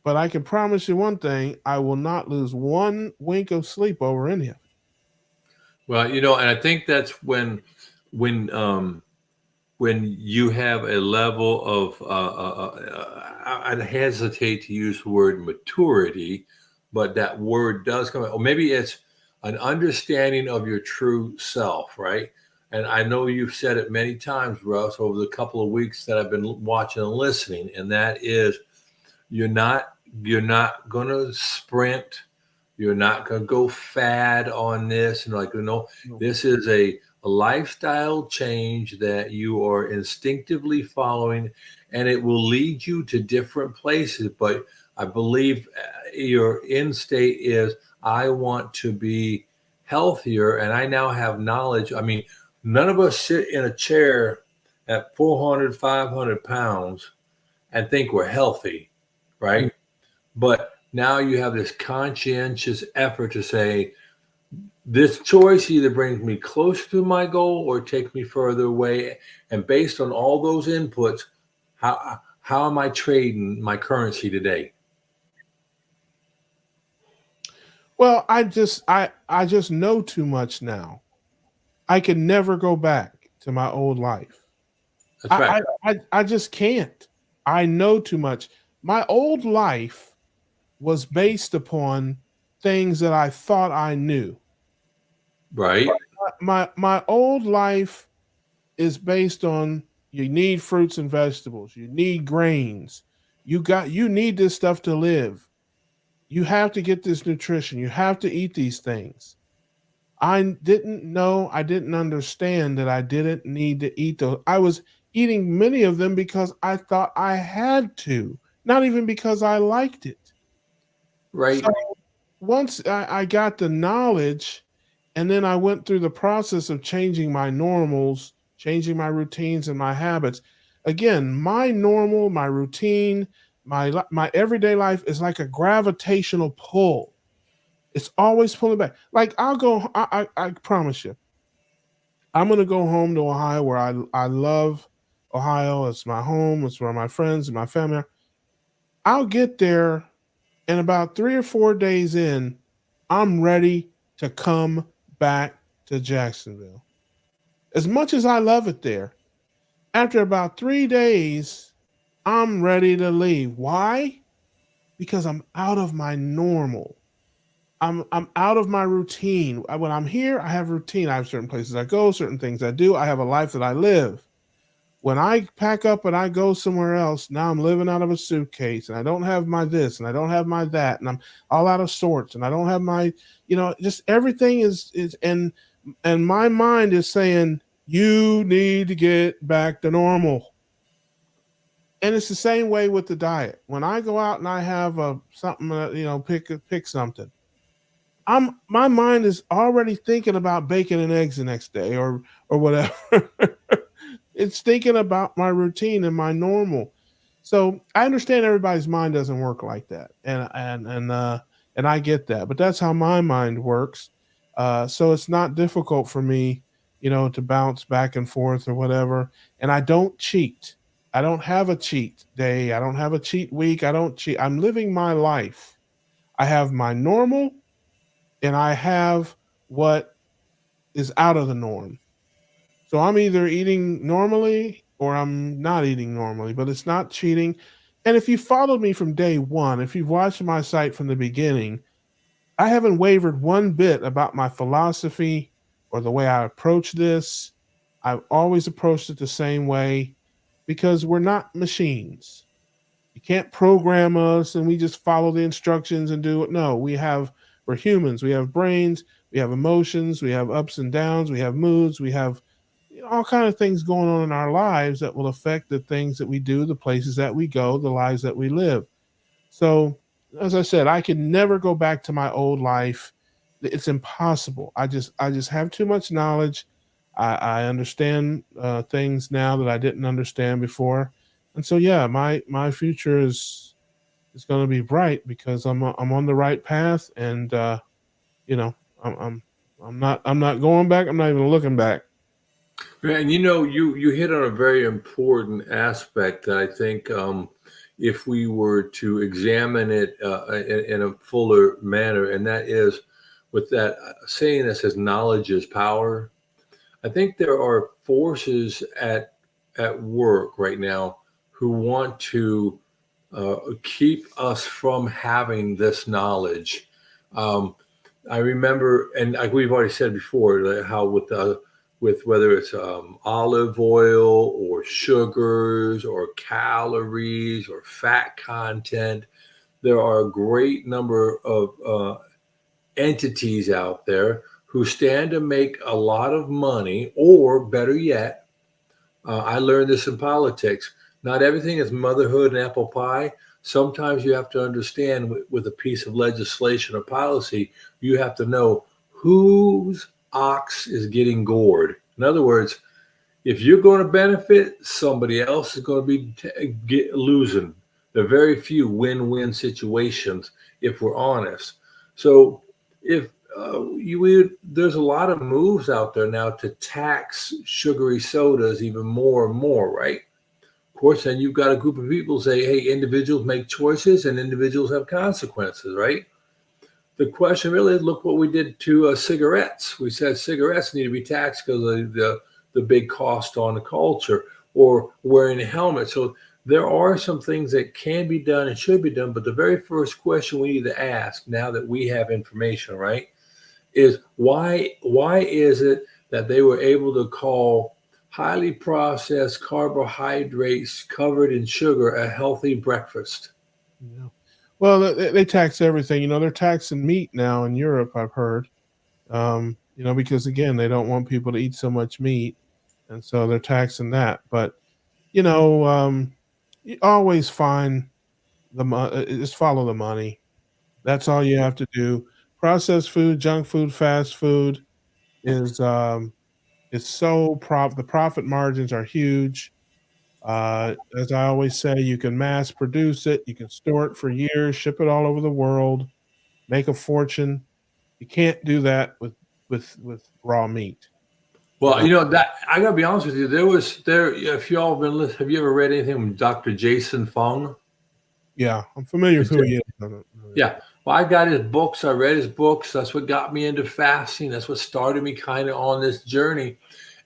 But I can promise you one thing: I will not lose one wink of sleep over any of it. Well, and I think that's when when you have a level of I hesitate to use the word maturity, but that word does come. Or maybe it's an understanding of your true self, right? And I know you've said it many times, Russ, over the couple of weeks that I've been watching and listening, and that is you're not you're not gonna sprint. You're not gonna go fad on this, and No. this is a lifestyle change that you are instinctively following, and it will lead you to different places. But I believe your end state is I want to be healthier, and I now have knowledge. I mean, none of us sit in a chair at 400, 500 pounds and think we're healthy, Mm. right? But now you have this conscientious effort to say, this choice either brings me closer to my goal or takes me further away. And based on all those inputs, how am I trading my currency today? Well, I just know too much now. I can never go back to my old life. That's I right. I just can't. I know too much. My old life was based upon things that I thought I knew. Right. My old life is based on you need fruits and vegetables, you need grains, you need this stuff to live. You have to get this nutrition, you have to eat these things. I didn't know, I didn't understand that I didn't need to eat those. I was eating many of them because I thought I had to, not even because I liked it. So Right. once I got the knowledge, and then I went through the process of changing my normals, changing my routines and my habits. Again, my normal, my routine, my everyday life is like a gravitational pull. It's always pulling back. Like I'll go. I promise you, I'm gonna go home to Ohio, where I love Ohio. It's my home. It's where my friends and my family are. I'll get there, and about 3 or 4 days in, I'm ready to come back to Jacksonville. As much as I love it there, after about 3 days, I'm ready to leave. Why? Because I'm out of my normal. I'm out of my routine. When I'm here, I have routine. I have certain places I go, certain things I do. I have a life that I live. When I pack up and I go somewhere else, now I'm living out of a suitcase and I don't have my this and I don't have my that and I'm all out of sorts and I don't have my, just everything is and my mind is saying you need to get back to normal. And it's the same way with the diet. When I go out and I have a something, pick something, my mind is already thinking about bacon and eggs the next day or whatever. It's thinking about my routine and my normal. So I understand everybody's mind doesn't work like that, and I get that. But that's how my mind works. So it's not difficult for me, to bounce back and forth or whatever. And I don't cheat. I don't have a cheat day. I don't have a cheat week. I don't cheat. I'm living my life. I have my normal, and I have what is out of the norm. So I'm either eating normally or I'm not eating normally, but it's not cheating. And if you followed me from day one, if you've watched my site from the beginning, I haven't wavered one bit about my philosophy or the way I approach this. I've always approached it the same way because we're not machines. You can't program us and we just follow the instructions and do it. No, we're humans. We have brains, we have emotions, we have ups and downs, we have moods, we have all kind of things going on in our lives that will affect the things that we do, the places that we go, the lives that we live. So, as I said, I can never go back to my old life. It's impossible. I just have too much knowledge. I understand things now that I didn't understand before, and so yeah, my future is going to be bright because I'm on the right path, and you know I'm I'm I'm not going back. I'm not even looking back. And you hit on a very important aspect that I think, if we were to examine it in a fuller manner, and that is with that saying that says knowledge is power. I think there are forces at work right now who want to keep us from having this knowledge. Um, I remember, and like we've already said before, like how with whether it's olive oil or sugars or calories or fat content, there are a great number of entities out there who stand to make a lot of money, or better yet, I learned this in politics. Not everything is motherhood and apple pie. Sometimes you have to understand with a piece of legislation or policy, you have to know whose ox is getting gored. In other words, if you're going to benefit, somebody else is going to be losing. There are very few win-win situations, if we're honest. So, if there's a lot of moves out there now to tax sugary sodas even more and more, right? Of course, then you've got a group of people say, "Hey, individuals make choices, and individuals have consequences," right? The question really is, look what we did to cigarettes. We said cigarettes need to be taxed because of the big cost on the culture, or wearing a helmet. So there are some things that can be done and should be done. But the very first question we need to ask, now that we have information, right, is why is it that they were able to call highly processed carbohydrates covered in sugar a healthy breakfast? Yeah. Well, they tax everything. They're taxing meat now in Europe, I've heard. Because again, they don't want people to eat so much meat, and so they're taxing that. But you know, you always find just follow the money. That's all you have to do. Processed food, junk food, fast food is it's so the profit margins are huge. As I always say, you can mass produce it, you can store it for years, ship it all over the world, make a fortune. You can't do that with raw meat. You Well, know, you know that I gotta be honest with you. There. If y'all been listening, have you ever read anything from Dr. Jason Fung? yeah, I'm familiar with Is who that- he is. I don't know Yeah. Well, I got his books. I read his books. That's what got me into fasting. That's what started me kind of on this journey.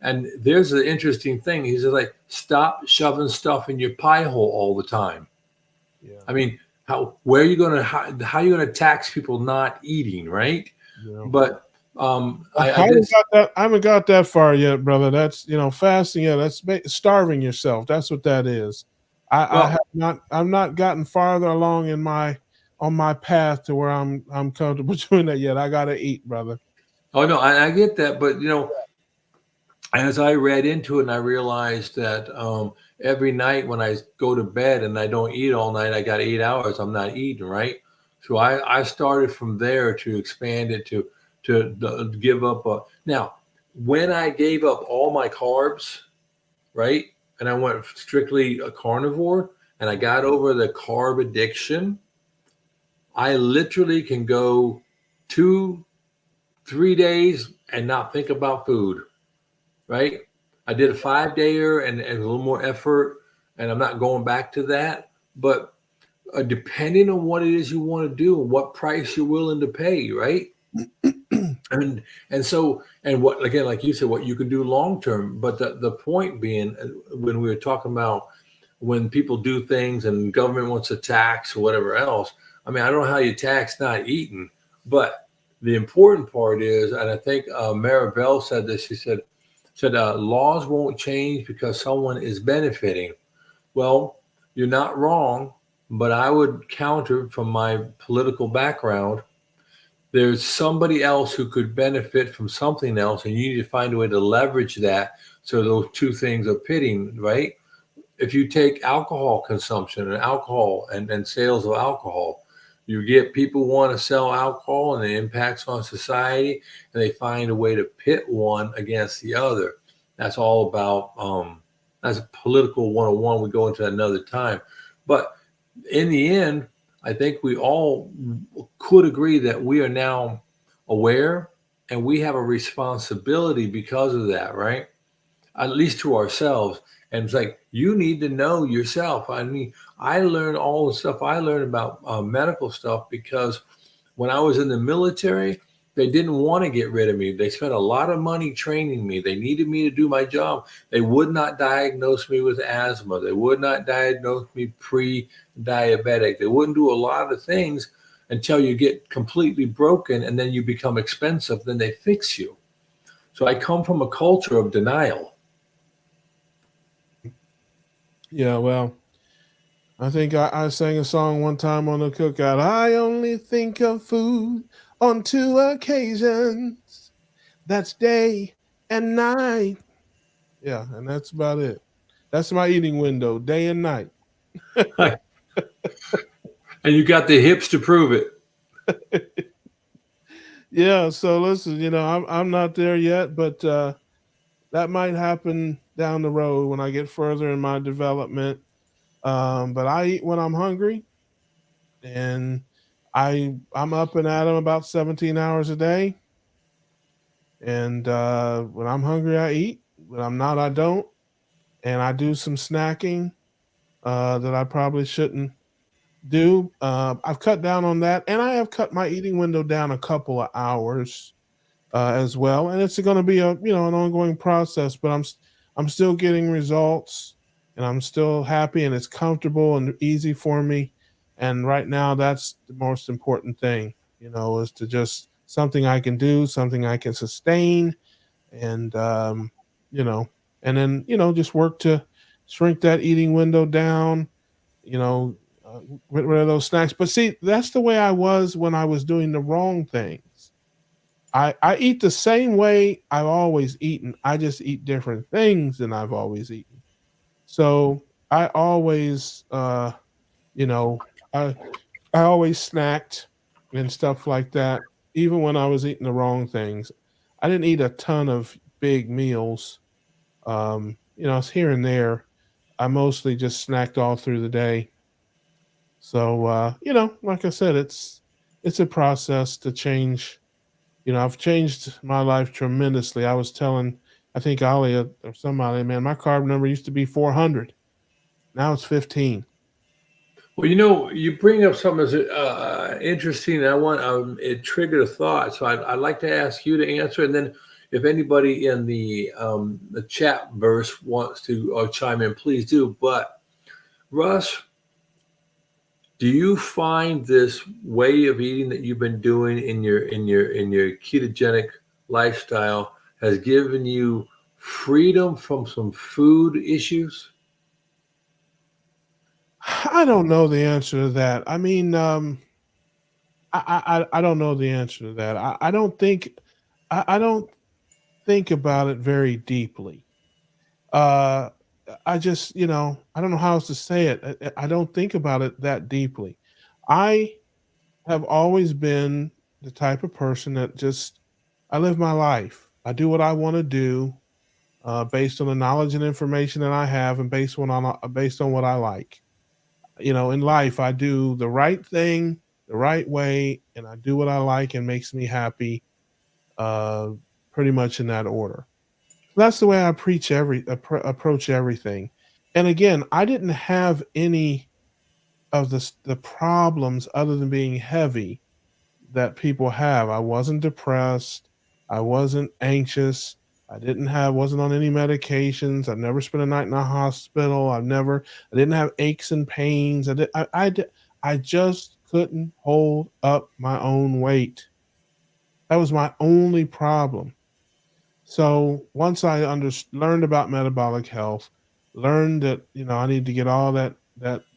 And there's an interesting thing. He said, like, stop shoving stuff in your pie hole all the time. Yeah, I mean, where are you going to how are you going to tax people not eating, right? yeah. But I I did. haven't got that. I haven't got that far yet, brother. That's fasting. Yeah, that's starving yourself. That's what that is. I Well, have not. I'm not gotten farther along in my on my path to where I'm comfortable doing that yet. I gotta eat, brother. oh no, I get that, but you know, as I read into it, and I realized that every night when I go to bed and I don't eat all night, I got 8 hours. I'm not eating, right? So I started from there to expand it to give up. Now, when I gave up all my carbs, right, and I went strictly a carnivore, and I got over the carb addiction, I literally can go 2, 3 days and not think about food, right? I did a 5 dayer and a little more effort, and I'm not going back to that. But depending on what it is you want to do and what price you're willing to pay, right? And and what again, like you said, what you can do long term. But the point being, when we were talking about when people do things and government wants to tax or whatever else, I mean, I don't know how you tax not eating, but the important part is, and I think Maribel said this. She said laws won't change because someone is benefiting. Well, you're not wrong, but I would counter from my political background. There's somebody else who could benefit from something else, and you need to find a way to leverage that so those two things are pitting, right? If you take alcohol consumption and alcohol and sales of alcohol, you get people want to sell alcohol and the impacts on society, and they find a way to pit one against the other. That's all about that's a political 101. We go into that another time. But in the end, I think we all could agree that we are now aware and we have a responsibility because of that, right? At least to ourselves. And it's like, you need to know yourself. I mean, I learned all the stuff I learned about medical stuff because when I was in the military, they didn't want to get rid of me. They spent a lot of money training me. They needed me to do my job. They would not diagnose me with asthma. They would not diagnose me pre-diabetic. They wouldn't do a lot of things until you get completely broken and then you become expensive. Then they fix you. So I come from a culture of denial. Yeah, well, I think I sang a song one time on the cookout. I only think of food on two occasions. That's day and night. Yeah, and that's about it. That's my eating window, day and night. And you got the hips to prove it. Yeah, so listen, I'm not there yet, but that might happen down the road when I get further in my development. But I eat when I'm hungry, and I'm up and at 'em about 17 hours a day. And when I'm hungry, I eat. When I'm not, I don't. And I do some snacking that I probably shouldn't do. I've cut down on that, and I have cut my eating window down a couple of hours as well. And it's going to be an ongoing process, but I'm still getting results, and I'm still happy, and it's comfortable and easy for me. And right now, that's the most important thing, is to just something I can do, something I can sustain, and you know, and then just work to shrink that eating window down. You know, get rid of those snacks. But see, that's the way I was when I was doing the wrong things. I eat the same way I've always eaten. I just eat different things than I've always eaten. So I always, you know, I I always snacked and stuff like that, even when I was eating the wrong things. I didn't eat a ton of big meals. It's here and there. I mostly just snacked all through the day. So like I said, it's a process to change. I've changed my life tremendously. I was telling, I think Ollie or somebody, man, my carb number used to be 400. Now it's 15. Well, you bring up something that's interesting. I want it triggered a thought, so I'd like to ask you to answer, and then if anybody in the chat verse wants to chime in, please do. But Russ, do you find this way of eating that you've been doing in your ketogenic lifestyle has given you freedom from some food issues? I don't know the answer to that. I mean, I don't know the answer to that. I don't think about it very deeply. Uh, I just, I don't know how else to say it. I don't think about it that deeply. I have always been the type of person that just I live my life. I do what I want to do, based on the knowledge and information that I have, and based on what I like. In life, I do the right thing the right way, and I do what I like and makes me happy. Uh, Pretty much in that order. That's the way I approach everything. And again, I didn't have any of the problems other than being heavy that people have. I wasn't depressed. I wasn't anxious. Wasn't on any medications. I've never spent a night in a hospital. I didn't have aches and pains. I just couldn't hold up my own weight. That was my only problem. So once I learned about metabolic health, learned that I need to get all that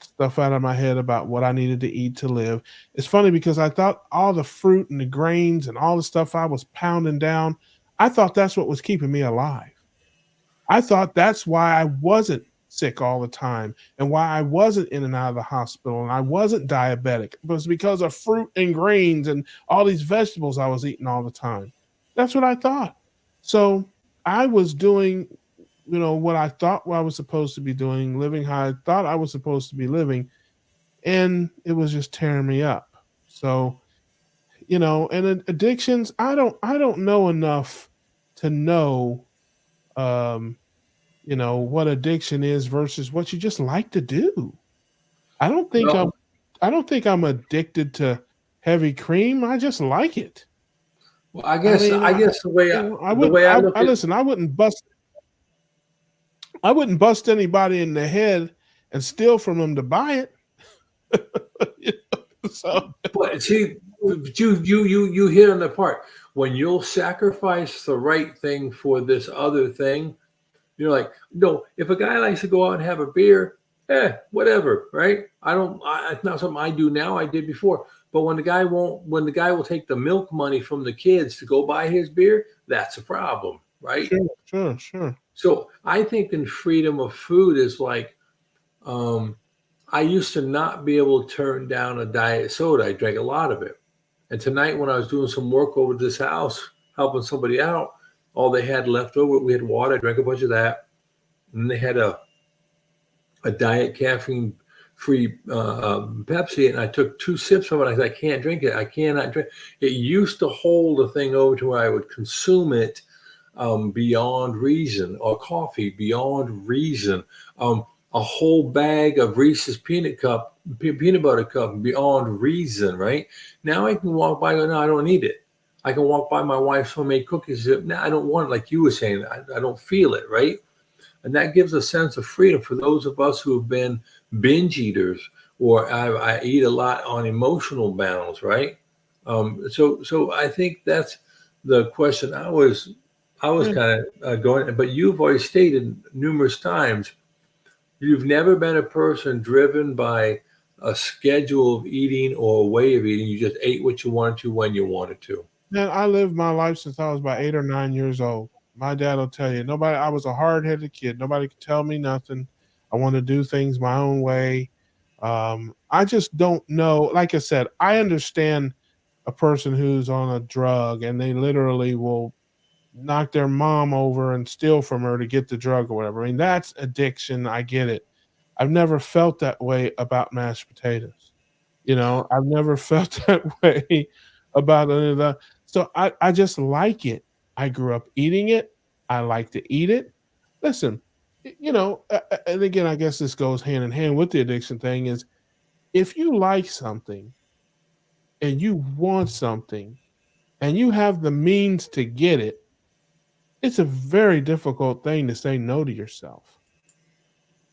stuff out of my head about what I needed to eat to live. It's funny because I thought all the fruit and the grains and all the stuff I was pounding down, I thought that's what was keeping me alive. I thought that's why I wasn't sick all the time and why I wasn't in and out of the hospital and I wasn't diabetic. It was because of fruit and grains and all these vegetables I was eating all the time. That's what I thought. So I was doing, what I thought I was supposed to be doing, living how I thought I was supposed to be living, and it was just tearing me up. So, and addictions, I don't know enough to know um what addiction is versus what you just like to do. I don't think I'm Well, I don't think I'm addicted to heavy cream. I just like it. well, I I guess mean, I guess the way I look I at listen, I wouldn't bust anybody in the head and steal from them to buy it. You so But see, you hit on the part when you'll sacrifice the right thing for this other thing. You're like, no, if a guy likes to go out and have a beer, whatever, right? I don't. It's not something I do now. I did before. But when the guy will take the milk money from the kids to go buy his beer, that's a problem, right? sure, sure, sure. So I think in freedom of food is like, um, I used to not be able to turn down a diet soda. I drank a lot of it. And tonight, when I was doing some work over at this house, helping somebody out, all they had left over, we had water. I drank a bunch of that. And they had a diet caffeine free Pepsi. And I took 2 sips of it. I said, I can't drink it. I cannot drink it. Used to hold the thing over to where I would consume it beyond reason, or coffee beyond reason. A whole bag of Reese's peanut butter cup beyond reason, right? Now I can walk by and go, no, I don't need it. I can walk by my wife's homemade cookies. No, I don't want it, like you were saying. I don't feel it, right? And that gives a sense of freedom for those of us who have been binge eaters, or I eat a lot on emotional bounds, right? So I think that's the question I was Yeah. kind of going, but you've always stated numerous times you've never been a person driven by a schedule of eating or a way of eating. You just ate what you wanted to when you wanted to. Man, I lived my life since I was about 8 or 9 years old. My dad will tell you, nobody. I was a hard headed kid. Nobody could tell me nothing. I want to do things my own way. I just don't know. Like I said, I understand a person who's on a drug and they literally will knock their mom over and steal from her to get the drug or whatever. I mean, that's addiction. I get it. I've never felt that way about mashed potatoes. I've never felt that way about any of that. So I just like it. I grew up eating it. I like to eat it. Listen, and again, I guess this goes hand in hand with the addiction thing is if you like something and you want something and you have the means to get it, it's a very difficult thing to say no to yourself.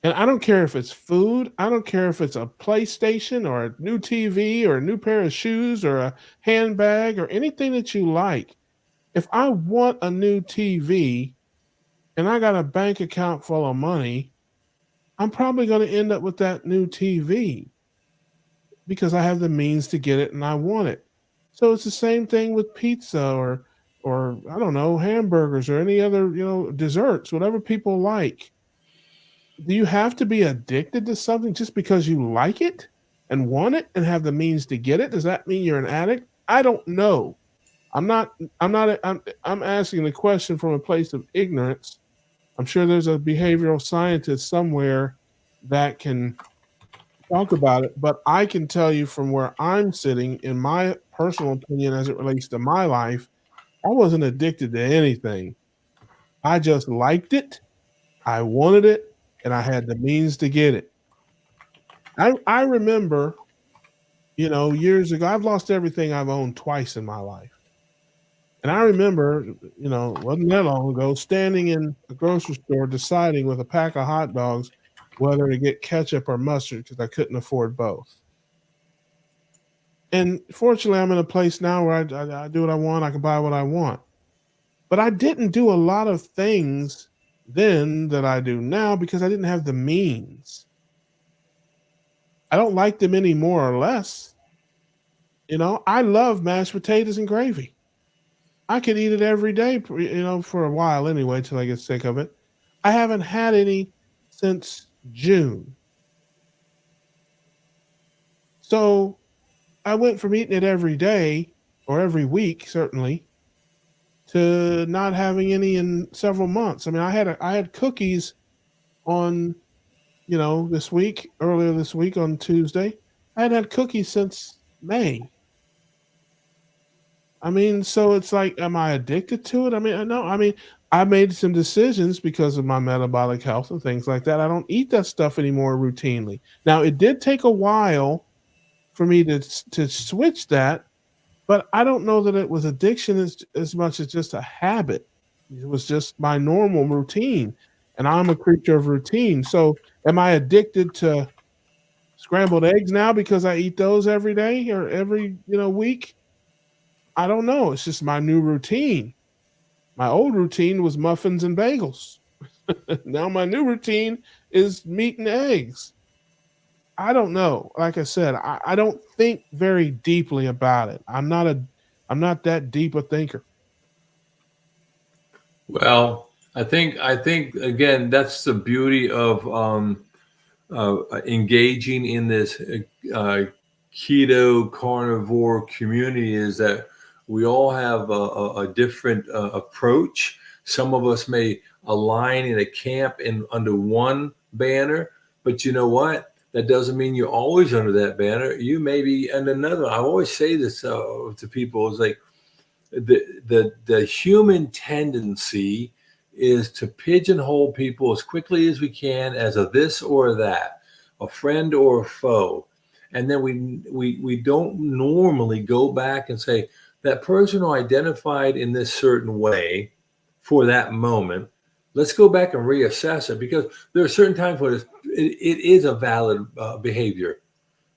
And I don't care if it's food, I don't care if it's a PlayStation or a new TV or a new pair of shoes or a handbag or anything that you like. If I want a new TV and I got a bank account full of money, I'm probably going to end up with that new TV because I have the means to get it and I want it. So it's the same thing with pizza or I don't know, hamburgers or any other, desserts, whatever people like. Do you have to be addicted to something just because you like it and want it and have the means to get it? Does that mean you're an addict? I don't know. I'm asking the question from a place of ignorance. I'm sure there's a behavioral scientist somewhere that can talk about it, but I can tell you from where I'm sitting, in my personal opinion, as it relates to my life, I wasn't addicted to anything. I just liked it, I wanted it, and I had the means to get it. I remember, years ago, I've lost everything I've owned twice in my life. And I remember, wasn't that long ago, standing in a grocery store deciding with a pack of hot dogs whether to get ketchup or mustard because I couldn't afford both. And fortunately, I'm in a place now where I do what I want. I can buy what I want. But I didn't do a lot of things then that I do now because I didn't have the means. I don't like them any more or less. I love mashed potatoes and gravy. I could eat it every day, for a while anyway, till I get sick of it. I haven't had any since June. So I went from eating it every day or every week, certainly, to not having any in several months. I mean, I had cookies on, earlier this week on Tuesday. I hadn't had cookies since May. I mean, so it's like, am I addicted to it? I mean, no. I mean, I made some decisions because of my metabolic health and things like that. I don't eat that stuff anymore routinely. Now, it did take a while for me to switch that, but I don't know that it was addiction as much as just a habit. It was just my normal routine, and I'm a creature of routine. So, am I addicted to scrambled eggs now because I eat those every day or every week? I don't know. It's just my new routine. My old routine was muffins and bagels. Now my new routine is meat and eggs. I don't know. Like I said, I don't think very deeply about it. I'm not that deep a thinker. Well, I think again that's the beauty of engaging in this uh, keto carnivore community is that we all have a different approach. Some of us may align in a camp in under one banner, but you know what? That doesn't mean you're always under that banner. You may be under another. I always say this to people: is like the human tendency is to pigeonhole people as quickly as we can as a this or that, a friend or a foe, and then we don't normally go back and say that person who identified in this certain way for that moment. Let's go back and reassess it because there are certain times when it is a valid behavior,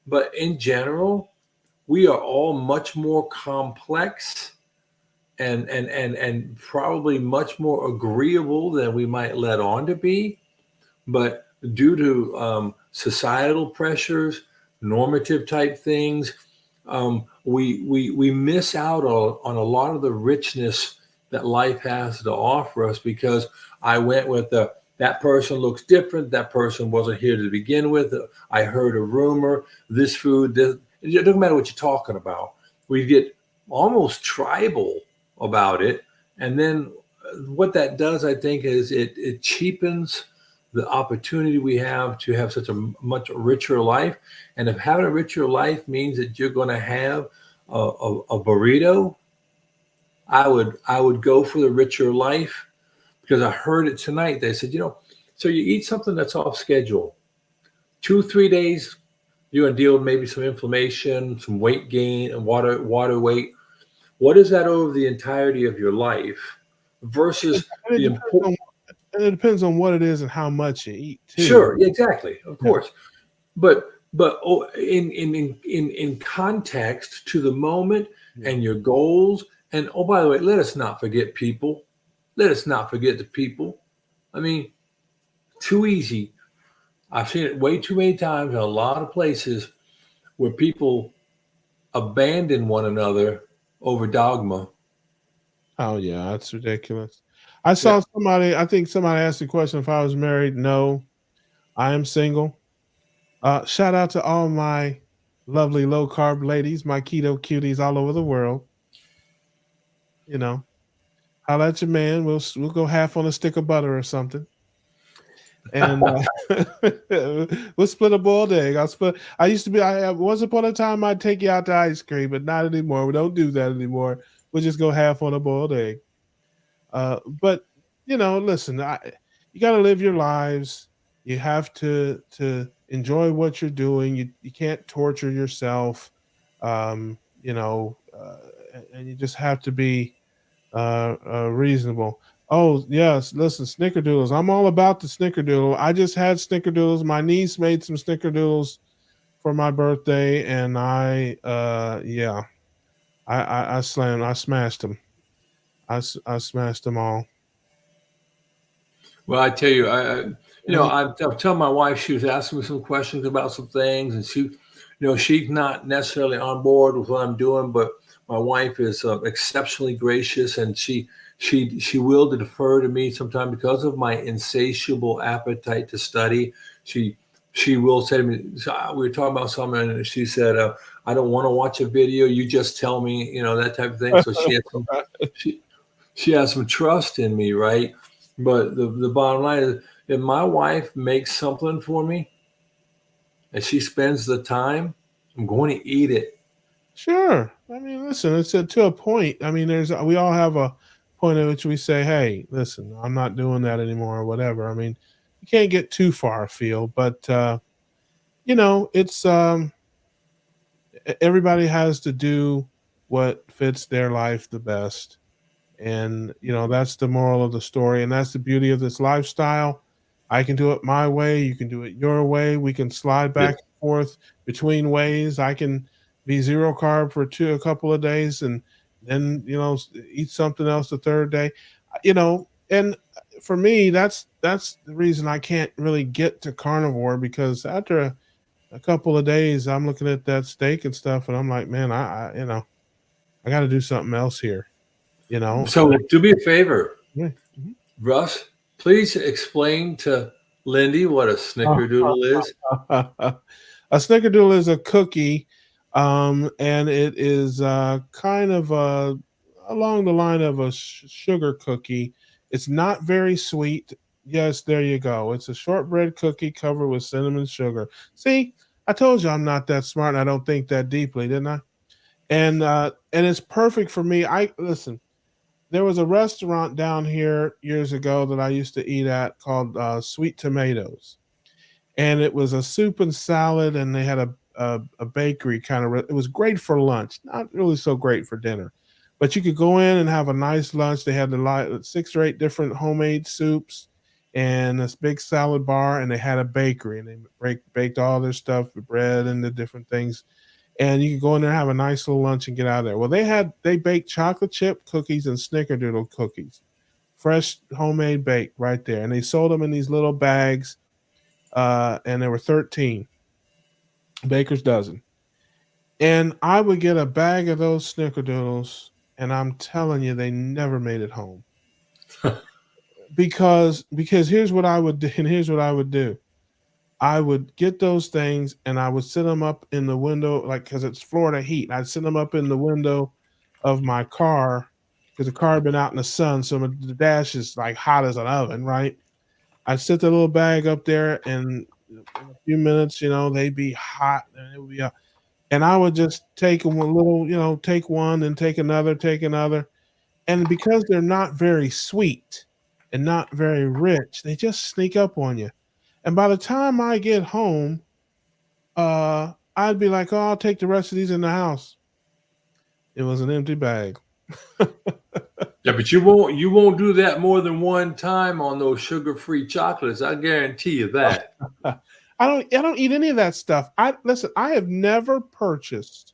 but in general, we are all much more complex and probably much more agreeable than we might let on to be. But due to societal pressures, normative type things, we miss out on a lot of the richness that life has to offer us because I went with That person looks different. That person wasn't here to begin with. I heard a rumor. This food, this, it doesn't matter what you're talking about. We get almost tribal about it. And then what that does, I think, is it cheapens the opportunity we have such a much richer life. And if having a richer life means that you're going to have a burrito, I would go for the richer life because I heard it tonight. They said, so you eat something that's off schedule, 2 3 days, you're gonna deal with maybe some inflammation, some weight gain, and water weight. What is that over the entirety of your life And versus it the depends important? on and it depends on what it is and how much you eat too. Sure, exactly, of Yeah. course, but in context to the moment Yeah. and your goals, and oh, by the way, let us not forget people. Let us not forget the people. I mean, too easy. I've seen it way too many times in a lot of places where people abandon one another over dogma. Oh yeah, that's ridiculous. I Yeah. saw somebody. I think somebody asked the question if I was married. No, I am single. Shout out to all my lovely low carb ladies, my keto cuties all over the world. You know, holla at your man. We'll go half on a stick of butter or something, and we'll split a boiled egg. I'll split. I used to be. I once upon a time I'd take you out to ice cream, but not anymore. We don't do that anymore. We'll just go half on a boiled egg. But listen, you got to live your lives. You have to enjoy what you're doing. You can't torture yourself. And you just have to be reasonable. Oh yes, listen, snickerdoodles. I'm all about the snickerdoodle. I just had snickerdoodles. My niece made some snickerdoodles for my birthday, and yeah, I smashed them. I smashed them all. Well, I tell you, I'm telling my wife, she was asking me some questions about some things, and she's not necessarily on board with what I'm doing, but my wife is exceptionally gracious, and she will defer to me sometimes because of my insatiable appetite to study. She she will say to me, so we were talking about something, and she said, "I don't want to watch a video. You just tell me, that type of thing." So she she has some trust in me, right? But the bottom line is, if my wife makes something for me and she spends the time, I'm going to eat it. Sure. I mean, listen, it's to a point. I mean, we all have a point at which we say, "Hey, listen, I'm not doing that anymore," or whatever. I mean, you can't get too far afield, but it's everybody has to do what fits their life the best. And, that's the moral of the story. And that's the beauty of this lifestyle. I can do it my way. You can do it your way. We can slide Yes. back and forth between ways. I can be zero carb for a couple of days and then, eat something else the third day. And for me, that's the reason I can't really get to carnivore because after a couple of days, I'm looking at that steak and stuff, and I'm like, man, I got to do something else here, and So do me a favor, yeah. Mhm. Russ, please explain to Lindy what a snickerdoodle is. A snickerdoodle is a cookie, and it is kind of along the line of a sugar cookie. It's not very sweet. Yes, there you go. It's a shortbread cookie covered with cinnamon sugar. See, I told you I'm not that smart and I don't think that deeply, didn't I? And it's perfect for me. I listen. There was a restaurant down here years ago that I used to eat at called Sweet Tomatoes, and it was a soup and salad, and they had a bakery kind of. It was great for lunch, not really so great for dinner, but you could go in and have a nice lunch. They had 6 or 8 different homemade soups and this big salad bar, and they had a bakery, and they baked all their stuff, the bread and the different things. And you could go in there and have a nice little lunch and get out of there. Well, they baked chocolate chip cookies and snickerdoodle cookies, fresh homemade baked right there, and they sold them in these little bags, and there were 13 baker's dozen. And I would get a bag of those snickerdoodles, and I'm telling you, they never made it home. because here's what I would do, and here's what I would do. I would get those things and I would sit them up in the window, like because it's Florida heat. I'd sit them up in the window of my car because the car had been out in the sun, so the dash is like hot as an oven, right? I'd sit the little bag up there, and in a few minutes, they'd be hot, and it would be, and I would just take one little, take one and take another, take another, and because they're not very sweet and not very rich, they just sneak up on you. And by the time I get home, I'd be like, "Oh, I'll take the rest of these in the house." It was an empty bag. Yeah, but you won't do that more than one time on those sugar-free chocolates. I guarantee you that. I don't eat any of that stuff. I listen. I have never purchased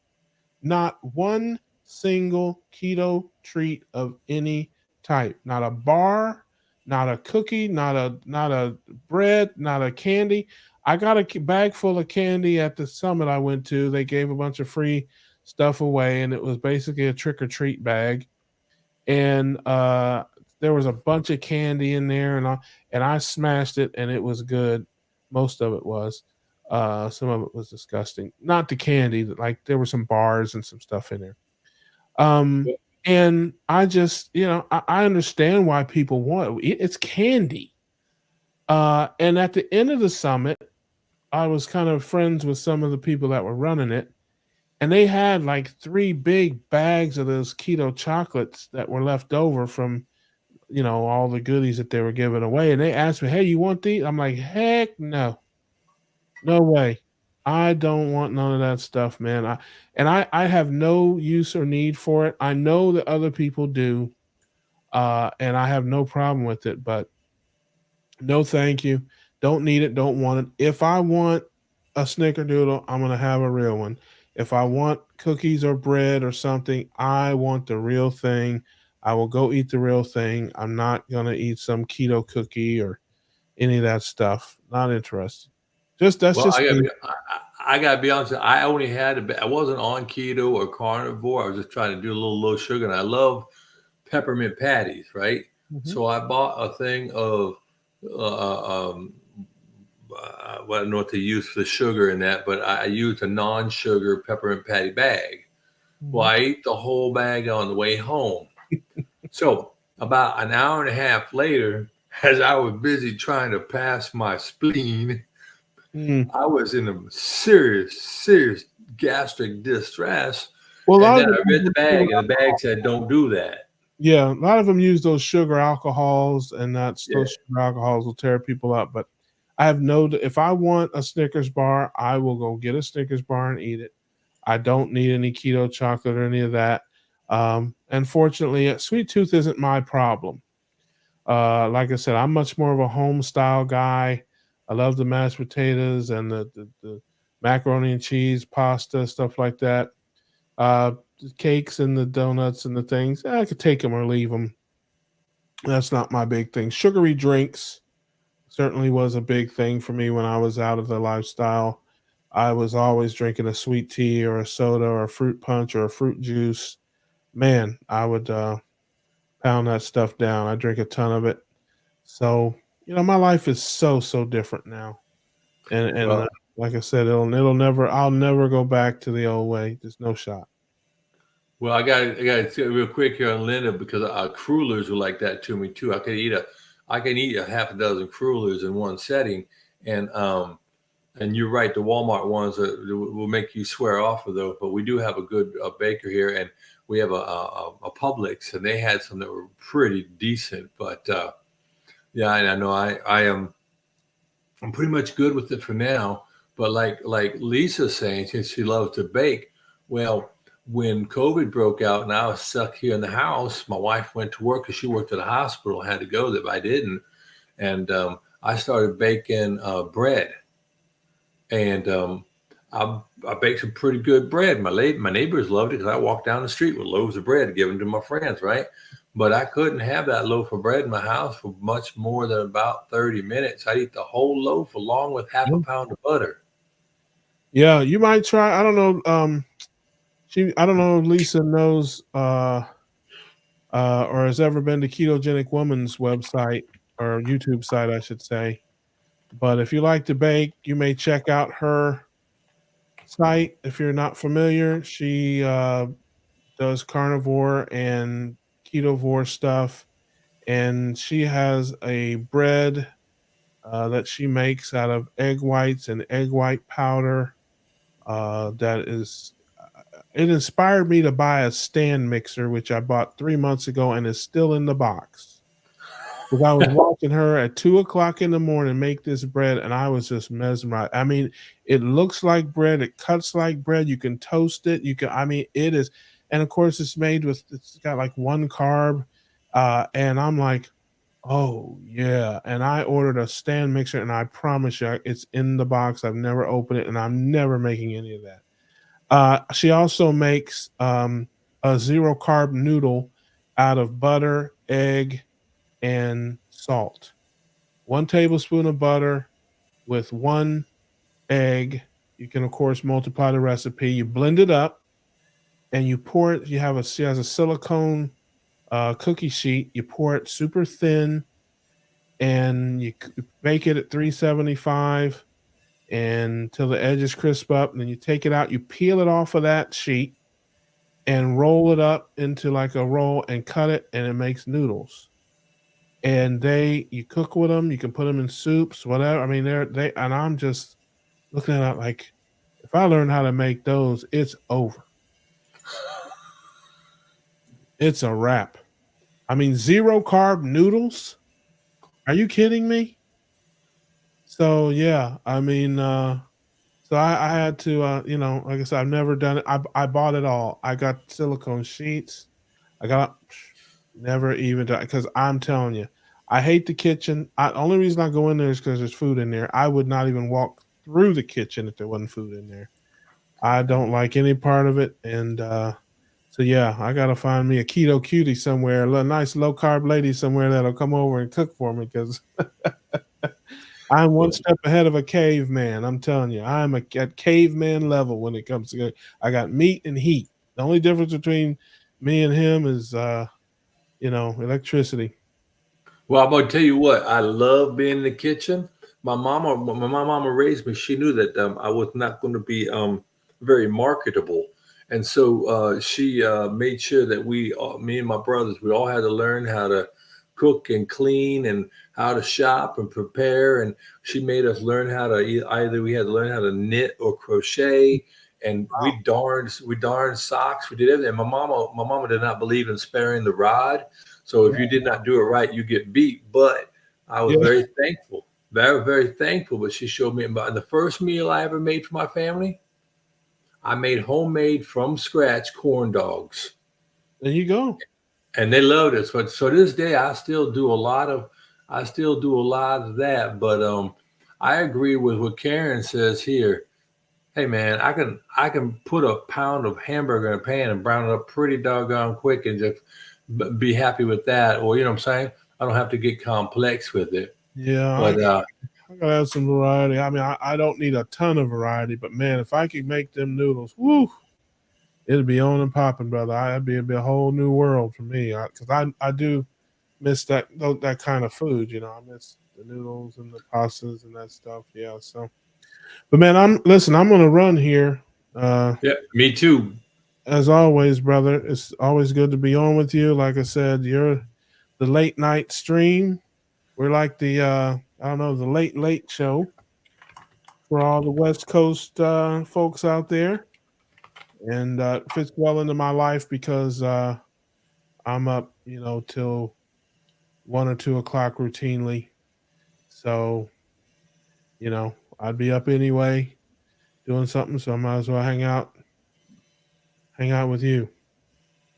not one single keto treat of any type. Not a bar, not a cookie, not a bread, not a candy. I got a bag full of candy at the summit I went to. They gave a bunch of free stuff away, and it was basically a trick or treat bag. And there was a bunch of candy in there, and I smashed it, and it was good. Most of it was. Some of it was disgusting. Not the candy, like there were some bars and some stuff in there. Um, and I just, I understand why people want it. It's candy. And at the end of the summit, I was kind of friends with some of the people that were running it, and they had like three big bags of those keto chocolates that were left over from, all the goodies that they were giving away. And they asked me, "Hey, you want these?" I'm like, "Heck no. No way. I don't want none of that stuff, man." I have no use or need for it. I know that other people do, and I have no problem with it, but no, thank you. Don't need it. Don't want it. If I want a snickerdoodle, I'm gonna have a real one. If I want cookies or bread or something, I want the real thing. I will go eat the real thing. I'm not gonna eat some keto cookie or any of that stuff. Not interested. Just that's Well, just me. I gotta be honest. I only had I wasn't on keto or carnivore. I was just trying to do a little low sugar, and I love peppermint patties, right? Mhm. So I bought a thing of well, I don't know what to use for the sugar in that, but I used a non-sugar peppermint patty bag. Well, Mhm. I ate the whole bag on the way home. So about an hour and a half later, as I was busy trying to pass my spleen, Mm. I was in a serious, serious gastric distress. Well, a And lot of then them I use read the those sugar bag, and the bag alcohols. said, "Don't do that." Yeah, a lot of them use those sugar alcohols, and Yeah. those sugar alcohols will tear people up. But I have no. If I want a Snickers bar, I will go get a Snickers bar and eat it. I don't need any keto chocolate or any of that. And fortunately, sweet tooth isn't my problem. Like I said, I'm much more of a home style guy. I love the mashed potatoes and the macaroni and cheese, pasta, stuff like that. The cakes and the donuts and the things, I could take them or leave them. That's not my big thing. Sugary drinks certainly was a big thing for me when I was out of the lifestyle. I was always drinking a sweet tea or a soda or a fruit punch or a fruit juice. Man, I would pound that stuff down. I drink a ton of it. So, my life is so different now. And Well, like I said, it'll never. I'll never go back to the old way. There's no shot. well, I got to say real quick here on Linda because crullers were like that to me too. I can eat a half a dozen crullers in one setting, and and you're right, the Walmart ones will make you swear off of those. But we do have a good baker here, and we have a Publix, and they had some that were pretty decent. But yeah, and I know I'm pretty much good with it for now. But like Lisa's saying, since she loves to bake, well, when COVID broke out and I was stuck here in the house, my wife went to work because she worked at a hospital, had to go there, but I didn't. And I started baking bread, and I baked some pretty good bread. My neighbors loved it because I walked down the street with loaves of bread to give them to my friends, right? But I couldn't have that loaf of bread in my house for much more than about 30 minutes. I'd eat the whole loaf along with half a pound of butter. Yeah, you might try. I don't know. I don't know if Lisa knows or has ever been to Ketogenic Woman's website. or YouTube site, I should say. But if you like to bake, you may check out her site. If you're not familiar, she does carnivore and ketovore stuff, and she has a bread that she makes out of egg whites and egg white powder. That is, it inspired me to buy a stand mixer, which I bought 3 months ago and is still in the box. Because I was watching her at 2 o'clock in the morning make this bread, and I was just mesmerized. I mean, it looks like bread, it cuts like bread. You can toast it. You can, I mean, it is, and of course, it's made with. It's got like one carb, and I'm like, oh yeah. And I ordered a stand mixer, and I promise you, it's in the box. I've never opened it, and I'm never making any of that. She also makes a zero carb noodle out of butter, egg, and salt. 1 tablespoon of butter with 1 egg. You can, of course, multiply the recipe. You blend it up and you pour it. She has a silicone cookie sheet. You pour it super thin and you bake it at 375 and until the edges crisp up. And then you take it out. You peel it off of that sheet and roll it up into like a roll and cut it, and it makes noodles. And you cook with them. You can put them in soups, whatever. I mean, they and I'm just looking at it like, if I learn how to make those, it's over. It's a wrap. I mean, zero carb noodles. Are you kidding me? So yeah, I mean, so I had to, like I said, I've never done it. I bought it all. I got silicone sheets. I got never even done because I'm telling you, I hate the kitchen. Only reason I go in there is because there's food in there. I would not even walk through the kitchen if there wasn't food in there. I don't like any part of it, and so yeah, I gotta find me a keto cutie somewhere, a nice low carb lady somewhere that'll come over and cook for me because I'm one Well, step ahead of a caveman. I'm telling you, I'm at caveman level when it comes to. I got meat and heat. The only difference between me and him is, electricity. well, I'm gonna tell you what. I love being in the kitchen. When my mama raised me, she knew that I was not going to be very marketable, and so she made sure that me and my brothers, we all had to learn how to cook and clean and how to shop and prepare. And she made us learn how to either we had to learn how to knit or crochet. And Wow. we darned socks. We did everything. My mama did not believe in sparing the rod. So if you did not do it right, you get beat. But I was Yeah, very thankful, very, very thankful. But she showed me about the first meal I ever made for my family. I made homemade from scratch corn dogs, there you go. and they loved it. So this day, I still do a lot of that. But I agree with what Karen says here. Hey man, I can put a pound of hamburger in a pan and brown it up pretty doggone quick and just be happy with that. Or you know what I'm saying? I don't have to get complex with it. Yeah, But I gotta have some variety. I mean, I don't need a ton of variety, but man, if I could make them noodles, woo, it'd be on and popping, brother. It'd be a whole new world for me. Because I do miss that kind of food. I miss the noodles and the pastas and that stuff. Yeah. So, but man, I'm gonna run here. Uh, yeah, me too. as always, brother, it's always good to be on with you. Like I said, you're the late night stream. We're like the I don't know, the late show for all the West Coast folks out there, and it fits well into my life because I'm up, till 1 or 2 o'clock routinely. So I'd be up anyway doing something, so I might as well hang out with you.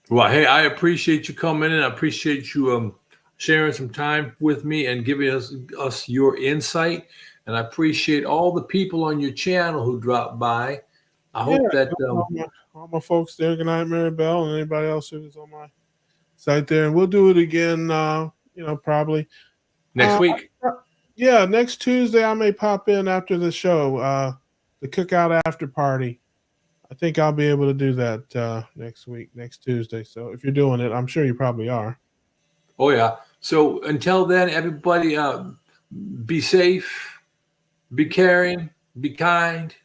Well, hey, I appreciate you coming in. I appreciate you sharing some time with me and giving us your insight. And I appreciate all the people on your channel who dropped by. I Yeah, hope that all my folks there. Good night, Mary Bell, and anybody else who was on my site there. And we'll do it again. Probably. next Uh, week. yeah, next Tuesday I may pop in after the show, the cookout after party. I think I'll be able to do that next week, next Tuesday. So if you're doing it, I'm sure you probably are. Oh yeah. So until then, everybody, be safe, be caring, be kind.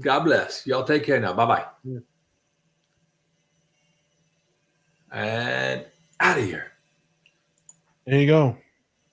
God bless. Y'all take care now. Bye-bye. Yeah. And out of here. There you go.